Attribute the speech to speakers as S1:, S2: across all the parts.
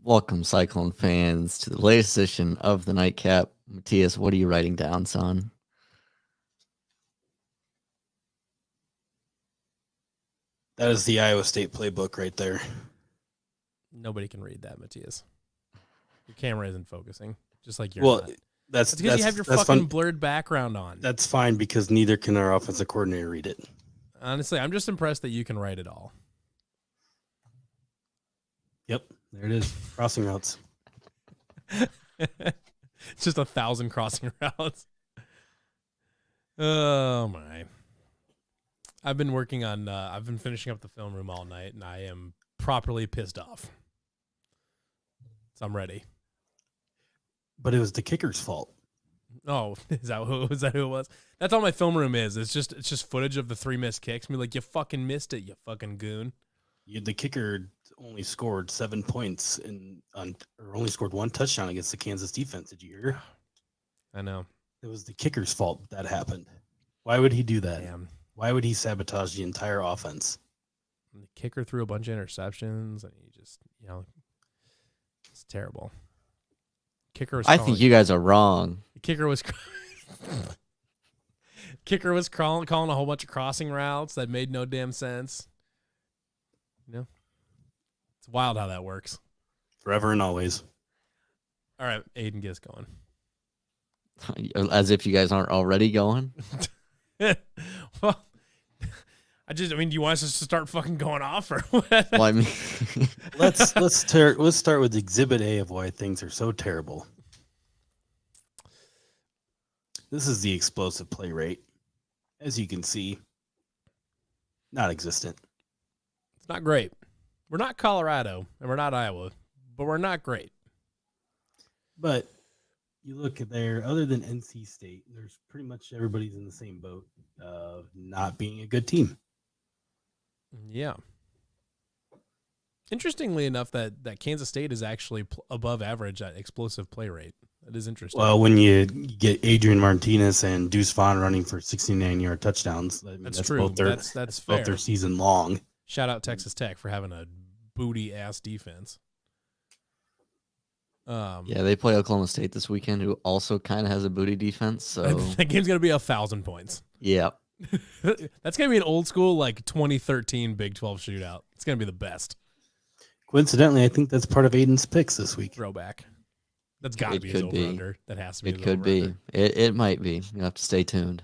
S1: Welcome, Cyclone fans, to the latest edition of the Nightcap. Matthias, what are you writing down, son?
S2: That is the Iowa State playbook right there.
S3: Nobody can read that, Matthias. Your camera isn't focusing, just like you're not.
S2: That's
S3: because you have your fucking blurred background on.
S2: That's fine because neither can our offensive coordinator read it.
S3: Honestly, I'm just impressed that you can write it all.
S2: Yep, there it is. Crossing routes.
S3: It's just 1,000 crossing routes. Oh my. I've been working on I've been finishing up the film room all night and I am properly pissed off. So I'm ready.
S2: But it was the kicker's fault.
S3: Oh, is that who it was? That's all my film room is. It's just footage of the 3 missed kicks. Me like, you fucking missed it, you fucking goon.
S2: The kicker only scored 7 points or only scored 1 touchdown against the Kansas defense. Did you hear?
S3: I know.
S2: It was the kicker's fault that happened. Why would he do that?
S3: Damn.
S2: Why would he sabotage the entire offense?
S3: And the kicker threw a bunch of interceptions, and he just, it's terrible.
S1: I think you guys are wrong.
S3: The kicker was calling a whole bunch of crossing routes that made no damn sense. It's wild how that works.
S2: Forever and always.
S3: All right, Aiden, get us going.
S1: As if you guys aren't already going.
S3: Well, do you want us to start fucking going off or what?
S1: Well, I mean,
S2: let's start with Exhibit A of why things are so terrible. This is the explosive play rate. As you can see, not existent.
S3: It's not great. We're not Colorado and we're not Iowa, but we're not great.
S2: But you look at there, other than NC State, there's pretty much everybody's in the same boat of not being a good team.
S3: Yeah. Interestingly enough, that Kansas State is actually above average at explosive play rate. That is interesting.
S2: Well, when you get Adrian Martinez and Deuce Vaughn running for 69-yard touchdowns,
S3: that's true. That's fair.
S2: Both their season long.
S3: Shout out Texas Tech for having a booty-ass defense.
S1: Yeah, they play Oklahoma State this weekend, who also kind of has a booty defense. So
S3: that game's going to be 1,000 points.
S1: Yeah.
S3: That's going to be an old school, like 2013 Big 12 shootout. It's going to be the best.
S2: Coincidentally, I think that's part of Aiden's picks this week.
S3: Throwback. That's got to be his over-under. That has to be.
S1: It could be. It might be. You have to stay tuned.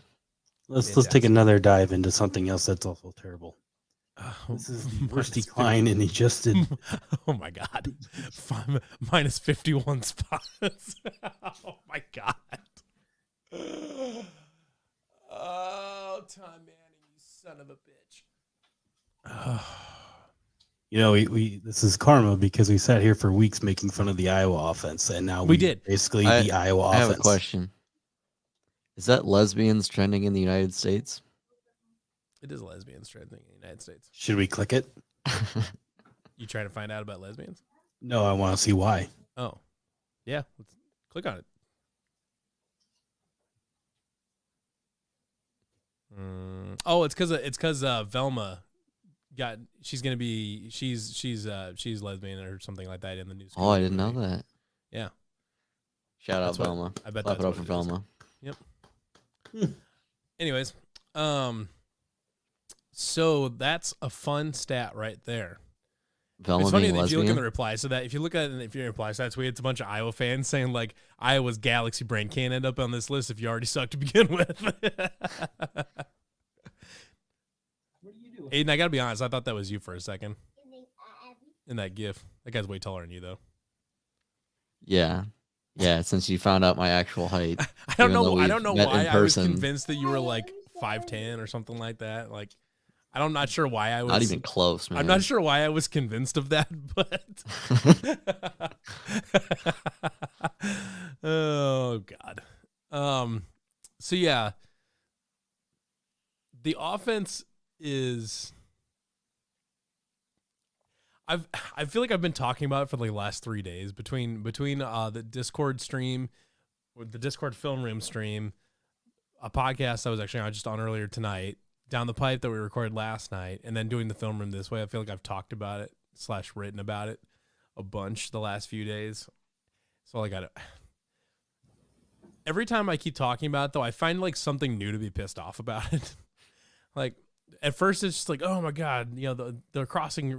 S2: Let's take another dive into something else that's also terrible. This is the worst decline in adjusted.
S3: Oh my God. Minus 51 spots. Oh my God. Oh, Tom Manning, you son of a bitch.
S2: We this is karma because we sat here for weeks making fun of the Iowa offense, and now we did basically the Iowa offense.
S1: I have a question. Is that lesbians trending in the United States?
S3: It is lesbians trending in the United States.
S2: Should we click it?
S3: You trying to find out about lesbians?
S2: No, I want to see why.
S3: Oh, yeah. Let's click on it. Oh, it's because Velma she's lesbian or something like that in the news.
S1: Oh, I didn't know that.
S3: Yeah.
S1: Shout out Velma.
S3: I bet
S1: Clap
S3: that's
S1: it up for Velma.
S3: Yep. Anyways, so that's a fun stat right there.
S1: Velma
S3: it's funny
S1: being
S3: that if you look
S1: lesbian?
S3: in the reply, so that if you look at it, if your reply stats, we had a bunch of Iowa fans saying like Iowa's galaxy brain can't end up on this list if you already suck to begin with. What are you doing? Aiden, I gotta be honest, I thought that was you for a second. In that GIF, that guy's way taller than you though.
S1: Yeah, since you found out my actual height.
S3: I don't know why I was convinced that you were like 5'10" or something like that. Like, I'm not sure why I was.
S1: Not even close, man.
S3: I'm not sure why I was convinced of that, but. Oh God. So yeah. The offense is. I feel like I've been talking about it for the last 3 days between the Discord stream, or the Discord film room stream, a podcast I was actually just on earlier tonight, down the pipe that we recorded last night, and then doing the film room this way. I feel like I've talked about it / written about it a bunch the last few days. So like every time I keep talking about it, though, I find like something new to be pissed off about it. Like at first it's just like, oh my God, they're crossing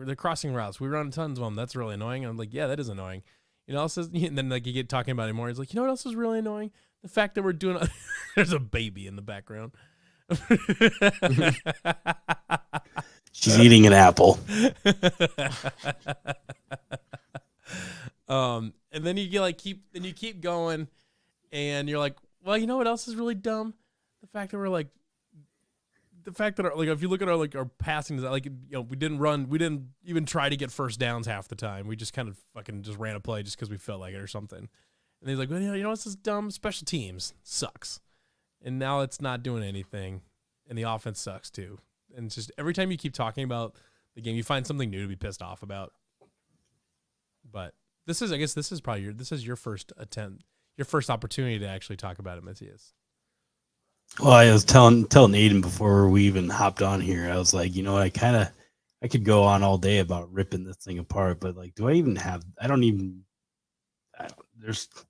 S3: routes. We run tons of them. That's really annoying. And I'm like, yeah, that is annoying. And then like you get talking about it more. It's like, you know what else is really annoying? The fact that we're doing there's a baby in the background.
S2: She's eating an apple.
S3: And then you keep going, and you're like, well, you know what else is really dumb? The fact that if you look at our passing, we didn't even try to get first downs half the time. We just kind of fucking just ran a play just because we felt like it or something. And he's like, well, you know what's this dumb? Special teams sucks, and now it's not doing anything, and the offense sucks too. And it's just every time you keep talking about the game, you find something new to be pissed off about. But this is your first attempt, your first opportunity to actually talk about it, Matthias.
S2: Well, I was telling Aiden before we even hopped on here, I was like, I could go on all day about ripping this thing apart, but like,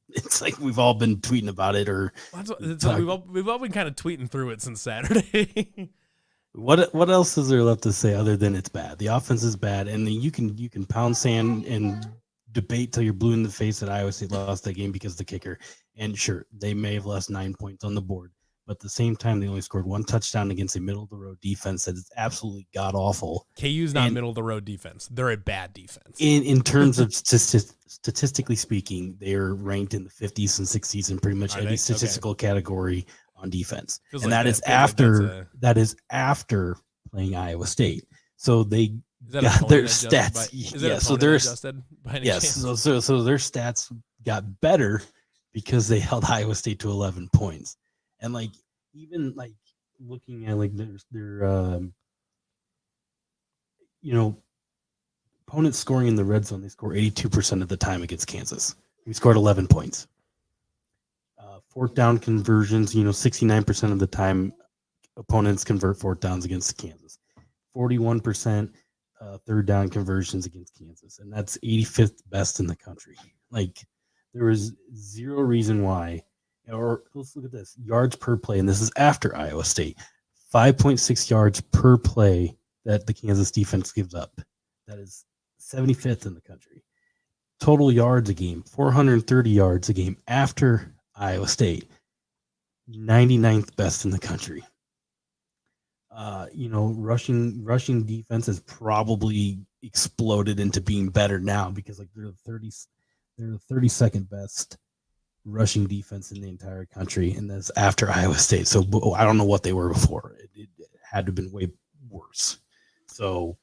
S2: it's like we've all been tweeting about it, or
S3: we've all been kind of tweeting through it since Saturday.
S2: What else is there left to say other than it's bad? The offense is bad, and then you can pound sand and debate till you're blue in the face that Iowa State lost that game because of the kicker. And sure, they may have lost 9 points on the board, but at the same time, they only scored 1 touchdown against a middle-of-the-road defense that is absolutely god-awful.
S3: KU's not middle-of-the-road defense. They're a bad defense.
S2: In terms of statistically speaking, they are ranked in the 50s and 60s in pretty much every statistical category on defense. And that is after playing Iowa State. So they got their stats. So their stats got better because they held Iowa State to 11 points. And like even like looking at like their opponents scoring in the red zone, they score 82% of the time against Kansas. We scored 11 points. Fourth down conversions, 69% of the time opponents convert fourth downs against Kansas. 41% third down conversions against Kansas, and that's 85th best in the country. Like there was zero reason why. Or let's look at this, yards per play, and this is after Iowa State. 5.6 yards per play that the Kansas defense gives up. That is 75th in the country. Total yards a game, 430 yards a game after Iowa State, 99th best in the country. Rushing defense has probably exploded into being better now because like they're the 32nd best rushing defense in the entire country, and that's after Iowa State. So I don't know what they were before. It had to have been way worse. So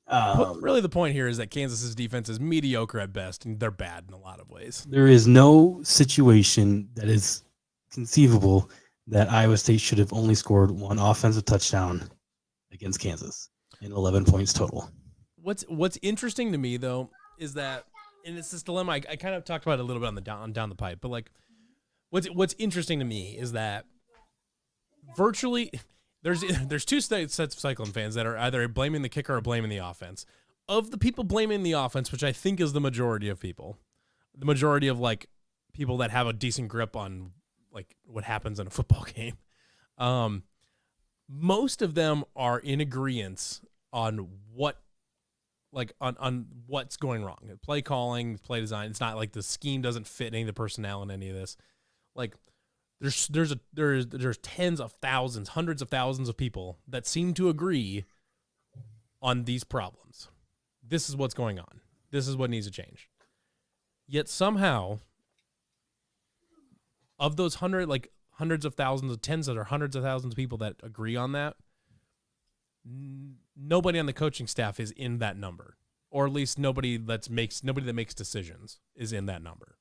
S3: really the point here is that Kansas's defense is mediocre at best, and they're bad in a lot of ways.
S2: There is no situation that is conceivable that Iowa State should have only scored 1 offensive touchdown against Kansas in 11 points total.
S3: What's interesting to me though is that, and it's this dilemma. I kind of talked about it a little bit on down the pipe, but like, what's interesting to me is that virtually there's 2 sets of Cyclone fans that are either blaming the kicker or blaming the offense. Of the people blaming the offense, which I think is the majority of people, the majority of like people that have a decent grip on like what happens in a football game, most of them are in agreement on what. Like on what's going wrong, play calling, play design. It's not like the scheme doesn't fit any of the personnel in any of this. Like there's tens of thousands, hundreds of thousands of people that seem to agree on these problems. This is what's going on. This is what needs to change. Yet somehow, of those hundreds of thousands of tens that are hundreds of thousands of people that agree on that, nobody on the coaching staff is in that number, or at least nobody that makes decisions is in that number,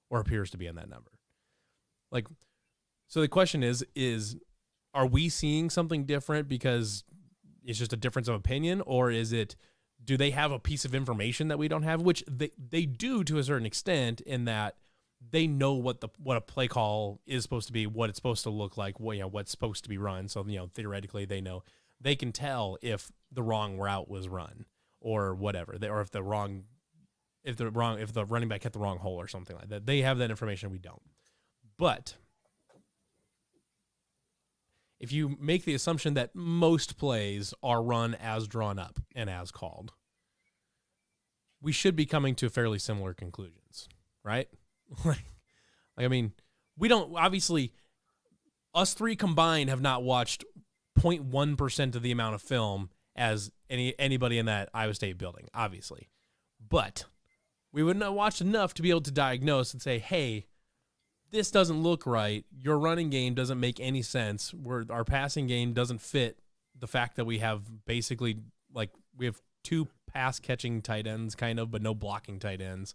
S3: or appears to be in that number. Like, so the question is are we seeing something different because it's just a difference of opinion, or do they have a piece of information that we don't have? Which they do to a certain extent, in that they know what a play call is supposed to be, what it's supposed to look like, what's supposed to be run. So theoretically they know. They can tell if the wrong route was run or whatever, or if the wrong if the running back hit the wrong hole or something like that. They have that information. We don't. But if you make the assumption that most plays are run as drawn up and as called, we should be coming to fairly similar conclusions, right? I mean, we don't, obviously, us three combined have not watched 0.1% of the amount of film as anybody in that Iowa State building, obviously. But we wouldn't have watched enough to be able to diagnose and say, hey, this doesn't look right. Your running game doesn't make any sense. Our passing game doesn't fit the fact that we have basically, like, we have two pass-catching tight ends, kind of, but no blocking tight ends.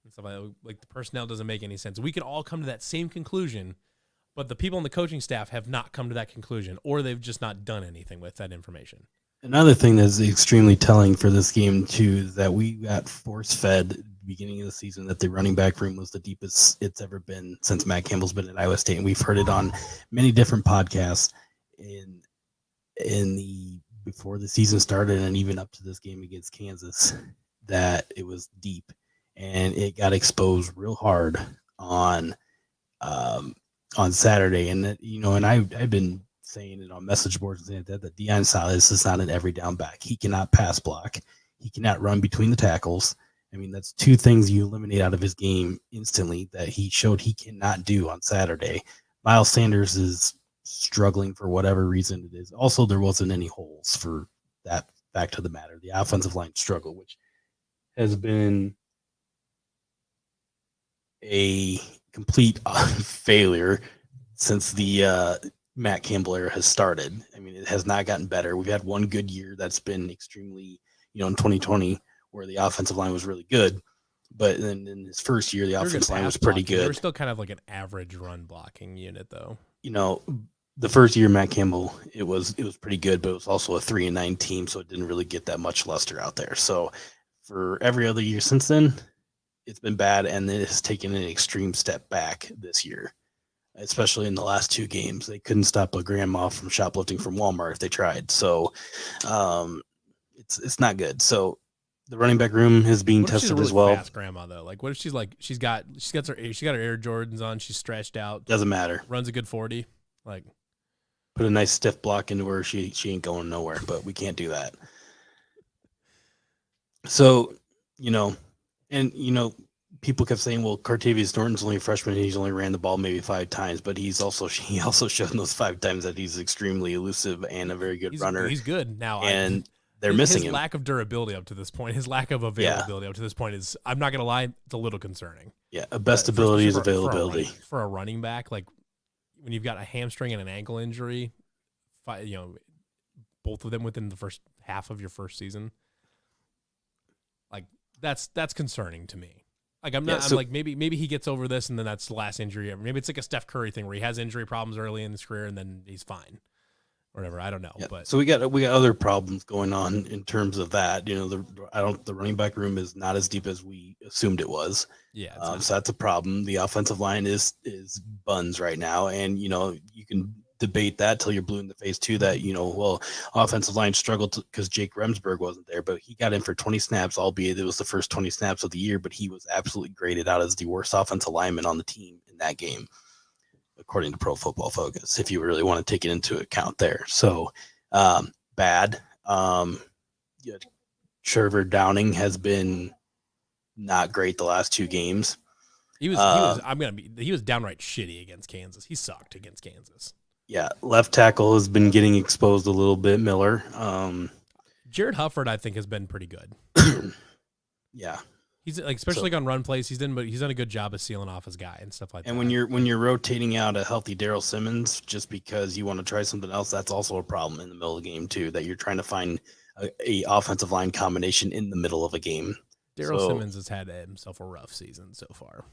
S3: And stuff like that. Like, the personnel doesn't make any sense. We could all come to that same conclusion, but the people on the coaching staff have not come to that conclusion, or they've just not done anything with that information.
S2: Another thing that's extremely telling for this game, too, is that we got force-fed at the beginning of the season that the running back room was the deepest it's ever been since Matt Campbell's been at Iowa State. And we've heard it on many different podcasts before the season started and even up to this game against Kansas, that it was deep. And it got exposed real hard on Saturday. And that, and I've been saying it on message boards and that Deion Salas is not an every down back. He cannot pass block. He cannot run between the tackles. I mean, that's two things you eliminate out of his game instantly that he showed he cannot do on Saturday. Miles Sanders is struggling for whatever reason it is. Also, there wasn't any holes for that fact of the matter. The offensive line struggle, which has been a complete failure since the Matt Campbell era has started. I mean, it has not gotten better. We've had one good year that's been extremely, in 2020, where the offensive line was really good. But then in his first year, the offensive line was pretty good.
S3: They were still kind of like an average run blocking unit, though.
S2: The first year, Matt Campbell, it was pretty good, but it was also a 3-9 team, so it didn't really get that much luster out there. So for every other year since then, it's been bad, and it has taken an extreme step back this year, especially in the last two games. They couldn't stop a grandma from shoplifting from Walmart if they tried. So it's not good. So the running back room is being tested
S3: really
S2: as well.
S3: Fast grandma though, like what if she's like she got her Air Jordans on, she's stretched out,
S2: doesn't matter,
S3: runs a good 40, like
S2: put a nice stiff block into her, she ain't going nowhere. But we can't do that. So people kept saying, well, Cartavius Norton's only a freshman. He's only ran the ball maybe 5 times, but he also showed those 5 times that he's extremely elusive and a very good runner.
S3: He's good now,
S2: and they're missing him.
S3: His lack of durability up to this point, his lack of availability up to this point is, I'm not going to lie, it's a little concerning.
S2: Yeah, best ability is availability.
S3: For a running back, like when you've got a hamstring and an ankle injury, both of them within the first half of your first season, like that's concerning to me. Like I'm like maybe he gets over this and then that's the last injury ever. Maybe it's like a Steph Curry thing where he has injury problems early in his career and then he's fine. Whatever, I don't know.
S2: Yeah.
S3: But
S2: so we got other problems going on in terms of that. The running back room is not as deep as we assumed it was.
S3: Yeah.
S2: So that's a problem. The offensive line is buns right now, and you can debate that till you're blue in the face too. That offensive line struggled because Jake Remsburg wasn't there, but he got in for 20 snaps, albeit it was the first 20 snaps of the year. But he was absolutely graded out as the worst offensive lineman on the team in that game, according to Pro Football Focus, if you really want to take it into account there. So bad. Trevor Downing has been not great the last 2 games.
S3: He was downright shitty against Kansas. He sucked against Kansas.
S2: Yeah, left tackle has been getting exposed a little bit, Miller.
S3: Jared Hufford, I think, has been pretty good.
S2: Yeah.
S3: He's like, especially on run plays, he's done a good job of sealing off his guy and stuff like that.
S2: And when you're rotating out a healthy Daryl Simmons just because you want to try something else, that's also a problem in the middle of the game too. That you're trying to find a offensive line combination in the middle of a game.
S3: Daryl Simmons has had himself a rough season so far.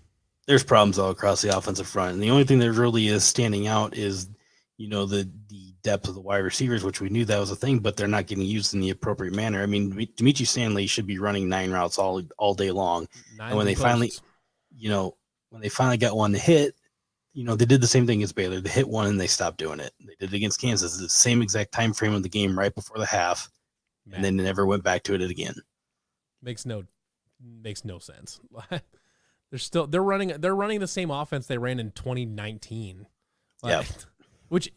S2: There's problems all across the offensive front, and the only thing that really is standing out is the depth of the wide receivers, which we knew that was a thing, but they're not getting used in the appropriate manner. I mean, Demetri Stanley should be running 9 routes all day long. And when they finally got one to hit, they did the same thing as Baylor. They hit one and they stopped doing it. They did it against Kansas. The same exact time frame of the game right before the half, and then they never went back to it again.
S3: Makes no makes no sense. They're running the same offense they ran in 2019.
S2: Yeah.
S3: Which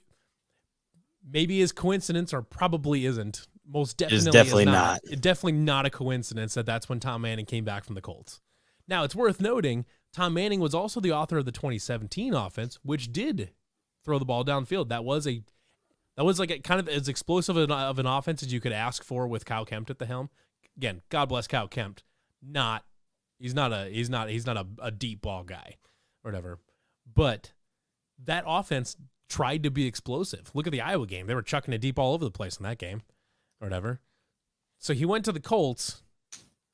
S3: maybe is coincidence or probably isn't. Most
S2: It's
S3: definitely
S2: definitely
S3: is
S2: not.
S3: It's definitely not a coincidence that that's when Tom Manning came back from the Colts. Now, it's worth noting Tom Manning was also the author of the 2017 offense, which did throw the ball downfield. That was like a kind of as explosive of an offense as you could ask for with Kyle Kempt at the helm. Again, God bless Kyle Kempt. He's not a deep ball guy or whatever. But that offense tried to be explosive. Look at the Iowa game. They were chucking it deep all over the place in that game or whatever. So he went to the Colts.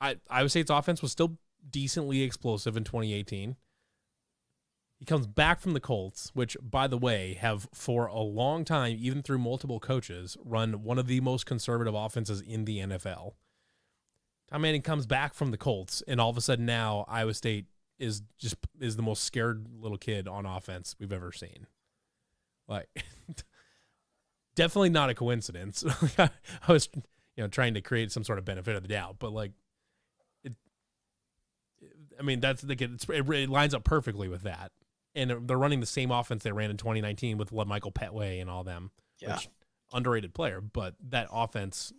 S3: Iowa State's offense was still decently explosive in 2018. He comes back from the Colts, which, by the way, have for a long time, even through multiple coaches, run one of the most conservative offenses in the NFL. Tom Manning comes back from the Colts, and all of a sudden now Iowa State is the most scared little kid on offense we've ever seen. Like, definitely not a coincidence. I was, trying to create some sort of benefit of the doubt, but like, it lines up perfectly with that. And they're running the same offense they ran in 2019 with Michael Petway and all them.
S2: Yeah.
S3: Which, underrated player, but that offense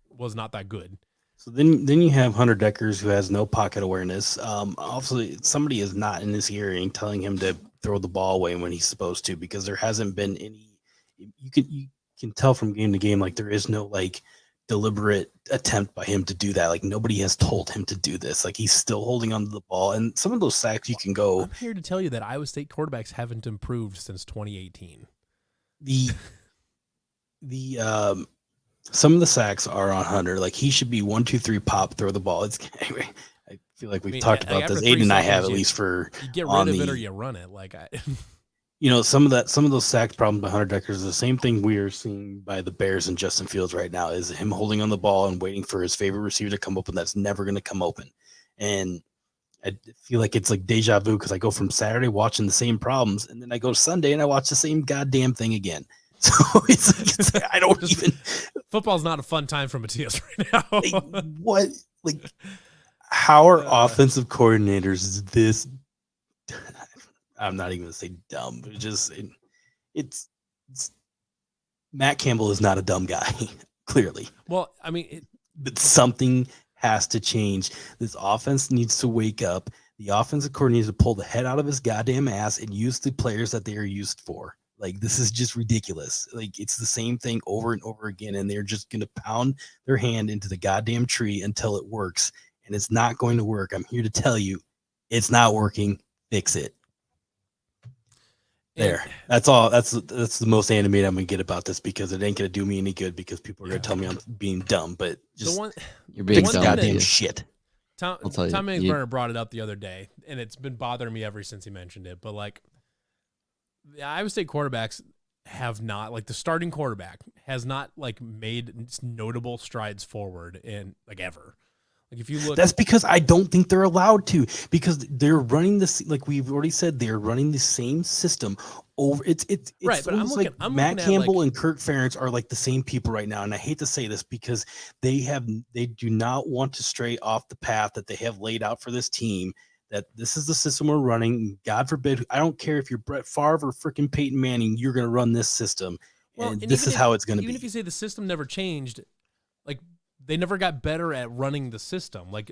S3: was not that good.
S2: So then you have Hunter Deckers, who has no pocket awareness. Obviously, somebody is not in his hearing telling him to throw the ball away when he's supposed to, because there hasn't been any. You can tell from game to game, like there is no like deliberate attempt by him to do that. Like nobody has told him to do this. Like he's still holding onto the ball, and some of those sacks you can go.
S3: I'm here to tell you that Iowa State quarterbacks haven't improved since 2018.
S2: Some of the sacks are on Hunter. Like he should be 1, 2, 3 pop, throw the ball. It's anyway. I feel like we've talked about this. Aiden and I have, at least for
S3: you get rid of it or you run it. Like
S2: some of those sack problems by Hunter Deckers is the same thing we are seeing by the Bears and Justin Fields right now. Is him holding on the ball and waiting for his favorite receiver to come open. That's never going to come open. And I feel like it's like deja vu, because I go from Saturday watching the same problems, and then I go Sunday and I watch the same goddamn thing again. So it's I don't even.
S3: Football's not a fun time for Matthias right now.
S2: What? Like, how are offensive coordinators this? I'm not even going to say dumb, but it's Matt Campbell is not a dumb guy, clearly.
S3: Well, I mean,
S2: but something has to change. This offense needs to wake up. The offensive coordinator needs to pull the head out of his goddamn ass and use the players that they are used for. Like, this is just ridiculous. Like, it's the same thing over and over again, and they're just going to pound their hand into the goddamn tree until it works, and it's not going to work. I'm here to tell you, it's not working. Fix it. There. That's all. That's the most animated I'm going to get about this, because it ain't going to do me any good, because people are going to tell me I'm being dumb, but just
S1: you're being dumb,
S2: goddamn shit.
S3: Tom Manning brought it up the other day, and it's been bothering me ever since he mentioned it, but like, the Iowa State quarterbacks have not, like the starting quarterback has not like made notable strides forward in like ever. Like if you look,
S2: that's because I don't think they're allowed to, because they're running this, like we've already said, they're running the same system over. It's
S3: right, but I'm
S2: Matt
S3: looking
S2: Campbell
S3: like,
S2: and Kirk Ferentz are like the same people right now, and I hate to say this, because they do not want to stray off the path that they have laid out for this team. That this is the system we're running. God forbid, I don't care if you're Brett Favre or freaking Peyton Manning, you're going to run this system, and this is how it's going to be.
S3: Even if you say the system never changed, like they never got better at running the system. Like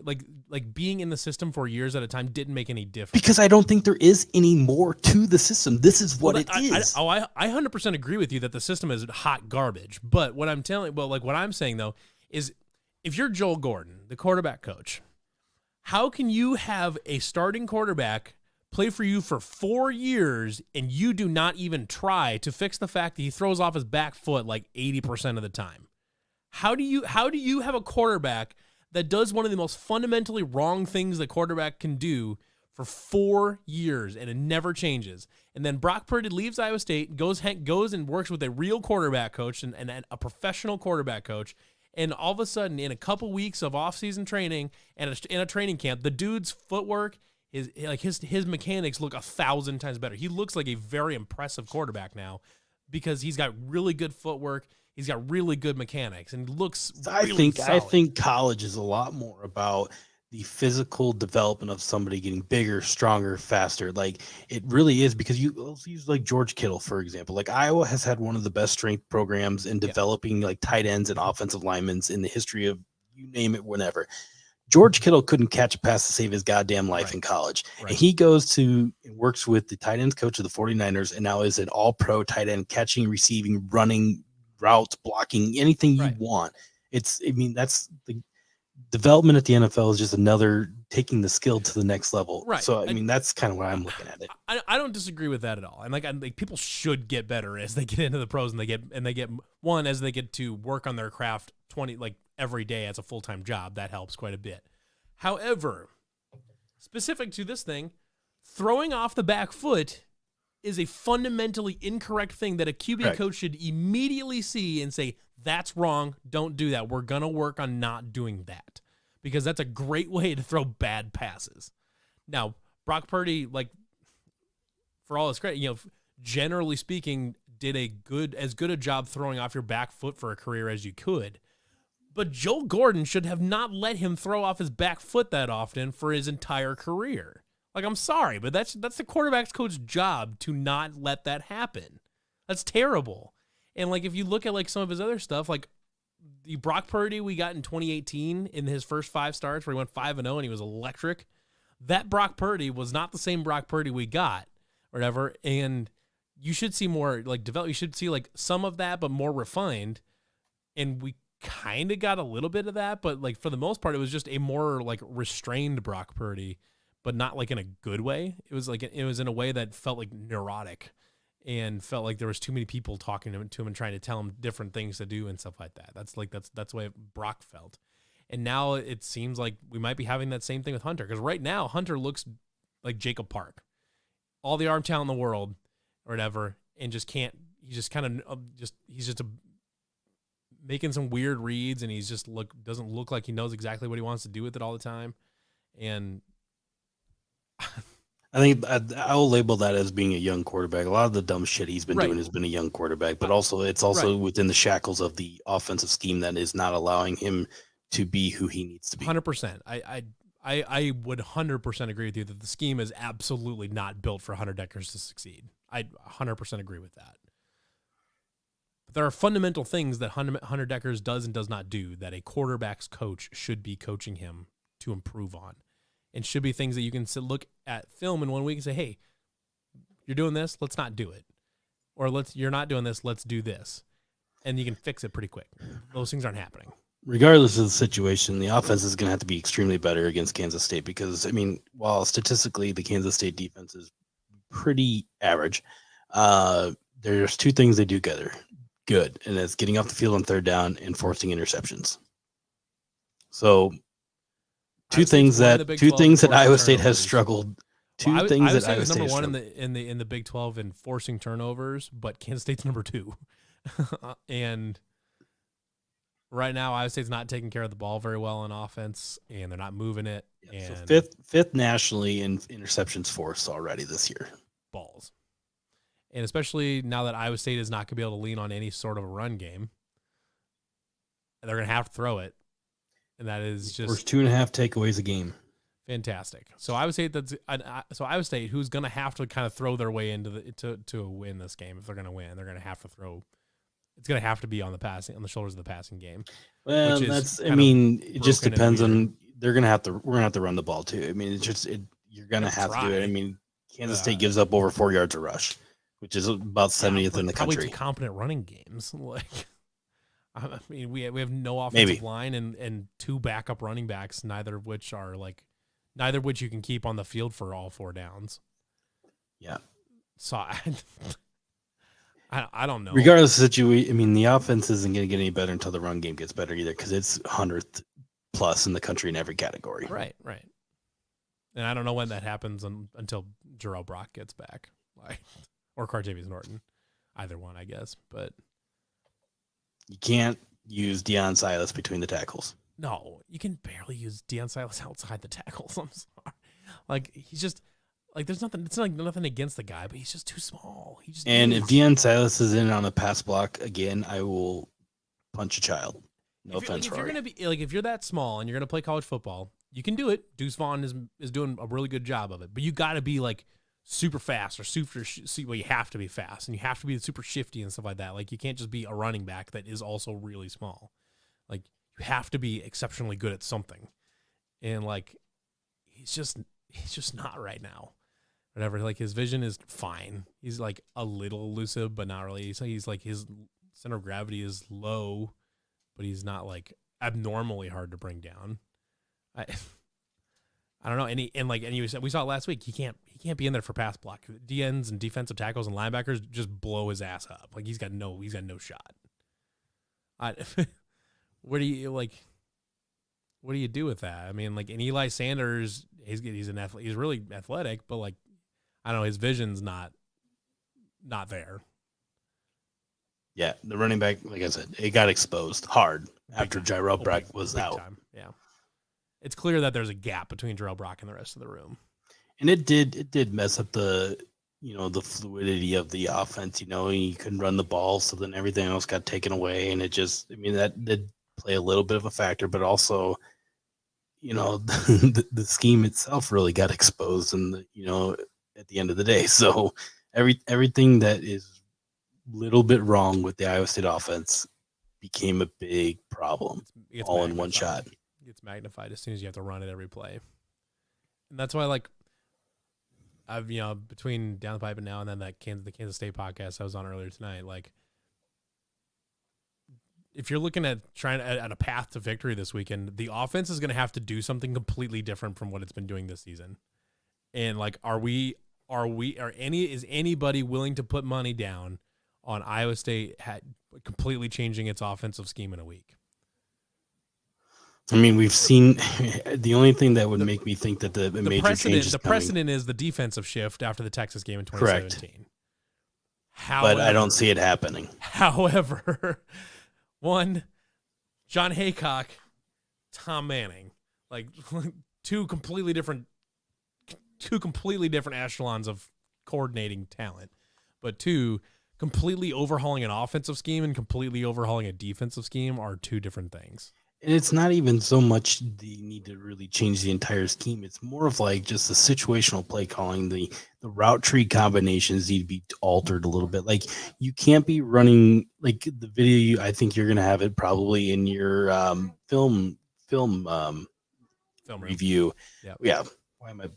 S3: being in the system for years at a time didn't make any difference.
S2: Because I don't think there is any more to the system. This is what it is.
S3: I 100% agree with you that the system is hot garbage. But what I'm saying though is, if you're Joel Gordon, the quarterback coach, how can you have a starting quarterback play for you for 4 years and you do not even try to fix the fact that he throws off his back foot like 80% of the time? How do you have a quarterback that does one of the most fundamentally wrong things the quarterback can do for 4 years and it never changes? And then Brock Purdy leaves Iowa State, goes and works with a real quarterback coach and a professional quarterback coach. And all of a sudden, in a couple weeks of off-season training and in a training camp, the dude's footwork, his mechanics look 1,000 times better. He looks like a very impressive quarterback now, because he's got really good footwork. He's got really good mechanics, and he looks really solid.
S2: I think college is a lot more about the physical development of somebody getting bigger, stronger, faster. Like it really is, because let's use like George Kittle, for example. Like Iowa has had one of the best strength programs in developing like tight ends and offensive linemen in the history of, you name it, whenever. George Kittle couldn't catch a pass to save his goddamn life in college. Right. And he goes to and works with the tight ends coach of the 49ers and now is an all-pro tight end, catching, receiving, running, routes, blocking, anything you want. That's the development at the NFL is just another taking the skill to the next level. Right. So, I mean, that's kind of why I'm looking at it.
S3: I don't disagree with that at all. And like people should get better as they get into the pros and they get one, as they get to work on their craft every day as a full-time job. That helps quite a bit. However, specific to this thing, throwing off the back foot is a fundamentally incorrect thing that a QB coach should immediately see and say, that's wrong. Don't do that. We're going to work on not doing that, because that's a great way to throw bad passes. Now, Brock Purdy, for all his credit, generally speaking, did as good a job throwing off your back foot for a career as you could. But Joe Gordon should have not let him throw off his back foot that often for his entire career. I'm sorry, but that's the quarterback's coach's job to not let that happen. That's terrible. And if you look at some of his other stuff, the Brock Purdy we got in 2018 in his first 5 starts where he went 5-0 and he was electric, that Brock Purdy was not the same Brock Purdy we got or whatever. And you should see more develop. You should see some of that, but more refined. And we kind of got a little bit of that, but for the most part, it was just a more restrained Brock Purdy, but not in a good way. It was it was in a way that felt neurotic and felt like there was too many people talking to him and trying to tell him different things to do and stuff like that. That's the way Brock felt. And now it seems like we might be having that same thing with Hunter, because right now Hunter looks like Jacob Park, all the arm talent in the world or whatever, and just can't. He's just kind of he's just making some weird reads, and he's just doesn't look like he knows exactly what he wants to do with it all the time. And
S2: I think I'll label that as being a young quarterback. A lot of the dumb shit he's been doing has been a young quarterback, but it's also within the shackles of the offensive scheme that is not allowing him to be who he needs to be.
S3: 100%. I would 100% agree with you that the scheme is absolutely not built for Hunter Deckers to succeed. I 100% agree with that. But there are fundamental things that Hunter Deckers does and does not do that a quarterback's coach should be coaching him to improve on. And should be things that you can look at film in 1 week and say, hey, you're doing this, let's not do it. Or you're not doing this, let's do this. And you can fix it pretty quick. Those things aren't happening.
S2: Regardless of the situation, the offense is going to have to be extremely better against Kansas State because, while statistically the Kansas State defense is pretty average, there's 2 things they do good, and that's getting off the field on 3rd down and forcing interceptions. So two things that Iowa State has struggled. Iowa State
S3: is number 1 in the Big 12 in forcing turnovers, but Kansas State's number 2. And right now, Iowa State's not taking care of the ball very well on offense, and they're not moving it.
S2: Yeah, so fifth nationally in interceptions forced already this year.
S3: Balls. And especially now that Iowa State is not going to be able to lean on any sort of a run game, they're going to have to throw it. And that is just
S2: first 2.5 takeaways a game.
S3: Fantastic. So Iowa State, who's going to have to kind of throw their way into to win this game. If they're going to win, they're going to have to throw. It's going to have to be on the shoulders of the passing game.
S2: Well, it just depends on. We're going to have to run the ball too. You're going to have to do it. Kansas State gives up over 4 yards a rush, which is about 70th in the country.
S3: Probably 2 competent running games. We have no offensive line and 2 backup running backs, neither of which you can keep on the field for all 4 downs.
S2: Yeah.
S3: So I don't know.
S2: Regardless of the situation, the offense isn't going to get any better until the run game gets better either, because it's 100th plus in the country in every category.
S3: Right. And I don't know when that happens until Jarrell Brock gets back, or Cartavius Norton, either one, I guess. But
S2: you can't use Deion Silas between the tackles.
S3: No, you can barely use Deion Silas outside the tackles. I'm sorry. He's just there's nothing. It's nothing against the guy, but he's just too small.
S2: If Deion Silas is in on a pass block again, I will punch a child. No offense,
S3: if you're
S2: Rory.
S3: gonna be like, if you're that small and you're gonna play college football, you can do it. Deuce Vaughn is doing a really good job of it, but you got to be like super fast or well, you have to be fast and you have to be super shifty and stuff like that. Like you can't just be a running back that is also really small. Like you have to be exceptionally good at something, and like he's just not right now. Whatever, like his vision is fine. He's like a little elusive, but not really. He's like his center of gravity is low, but he's not like abnormally hard to bring down. I don't know. And you said we saw it last week. He can't be in there for pass block. DNs and defensive tackles and linebackers just blow his ass up. Like he's got no shot. What do you do with that? I mean, like, and Eli Sanders, he's really athletic, but like, I don't know, his vision's not there.
S2: Yeah, the running back, like I said, it got exposed hard after Jarrell Brock was out.
S3: Time. Yeah, it's clear that there's a gap between Jarrell Brock and the rest of the room,
S2: and it did mess up the fluidity of the offense. You couldn't run the ball, so then everything else got taken away, and it just, I mean, that did play a little bit of a factor, but also, the scheme itself really got exposed, and at the end of the day, so everything that is a little bit wrong with the Iowa State offense became a big problem, all in one shot.
S3: It gets magnified as soon as you have to run it every play, and that's why, like, I've between Down the Pipe and now and then the Kansas State podcast I was on earlier tonight, like, if you're looking at at a path to victory this weekend, the offense is going to have to do something completely different from what it's been doing this season. And like, is anybody willing to put money down on Iowa State completely changing its offensive scheme in a week?
S2: I mean, we've seen the only thing that would make me think that the major change is
S3: precedent is the defensive shift after the Texas game in 2017.
S2: Correct.
S3: However,
S2: but I don't see it happening.
S3: However, one, John Haycock, Tom Manning, like two completely different echelons of coordinating talent, but two, completely overhauling an offensive scheme and completely overhauling a defensive scheme are two different things.
S2: And it's not even so much the need to really change the entire scheme. It's more of like just the situational play calling. The route tree combinations need to be altered a little bit. Like you can't be running like the video. I think you're going to have it probably in your film review.
S3: Yep.
S2: Yeah. Why am I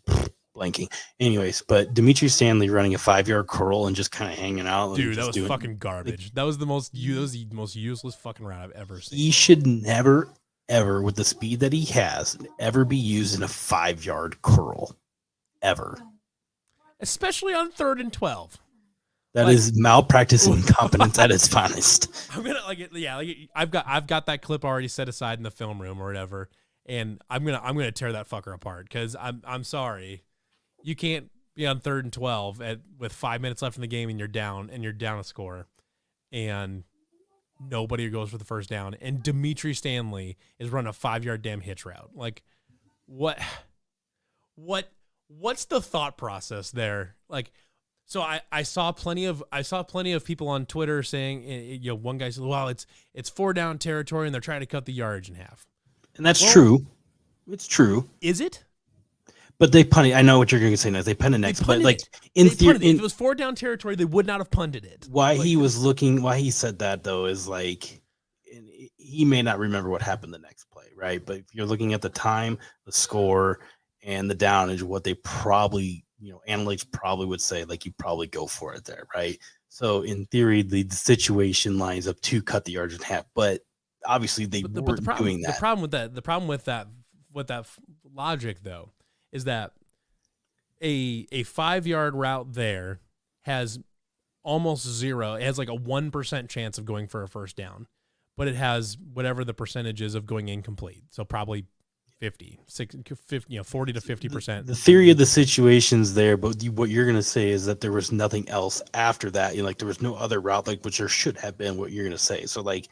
S2: blanking? Anyways, but Dimitri Stanley running a 5-yard curl and just kind of hanging out.
S3: Dude, that was fucking garbage. That was the most useless fucking route I've ever seen.
S2: He should never, ever, with the speed that he has, ever be used in a 5-yard curl. Ever.
S3: Especially on 3rd and 12.
S2: That is malpractice and incompetence at its finest.
S3: I'm gonna I've got that clip already set aside in the film room or whatever, and I'm gonna tear that fucker apart because I'm sorry. You can't be on 3rd and 12 with 5 minutes left in the game and you're down a score, and nobody goes for the first down. And Dimitri Stanley is running a 5-yard damn hitch route. Like, what's the thought process there? Like, so I saw plenty of people on Twitter saying, one guy said, "Well, it's 4 down territory and they're trying to cut the yardage in half."
S2: And that's true. It's true.
S3: Is it?
S2: But they punted. I know what you're going to say now. They punted next, but like in theory,
S3: if it was 4 down territory, they would not have punted it.
S2: Why he said that though is like, he may not remember what happened the next play, right? But if you're looking at the time, the score, and the downage, what they probably, analytics probably would say, like, you probably go for it there, right? So in theory, the situation lines up to cut the yards in half, but obviously they weren't doing that.
S3: The problem with that logic though is that a 5-yard route there has almost zero. It has like a 1% chance of going for a first down, but it has whatever the percentage is of going incomplete. So probably 40 to 50%.
S2: The theory of the situation's there, but what you're going to say is that there was nothing else after that. Like there was no other route, like which there should have been. What you're going to say. So like,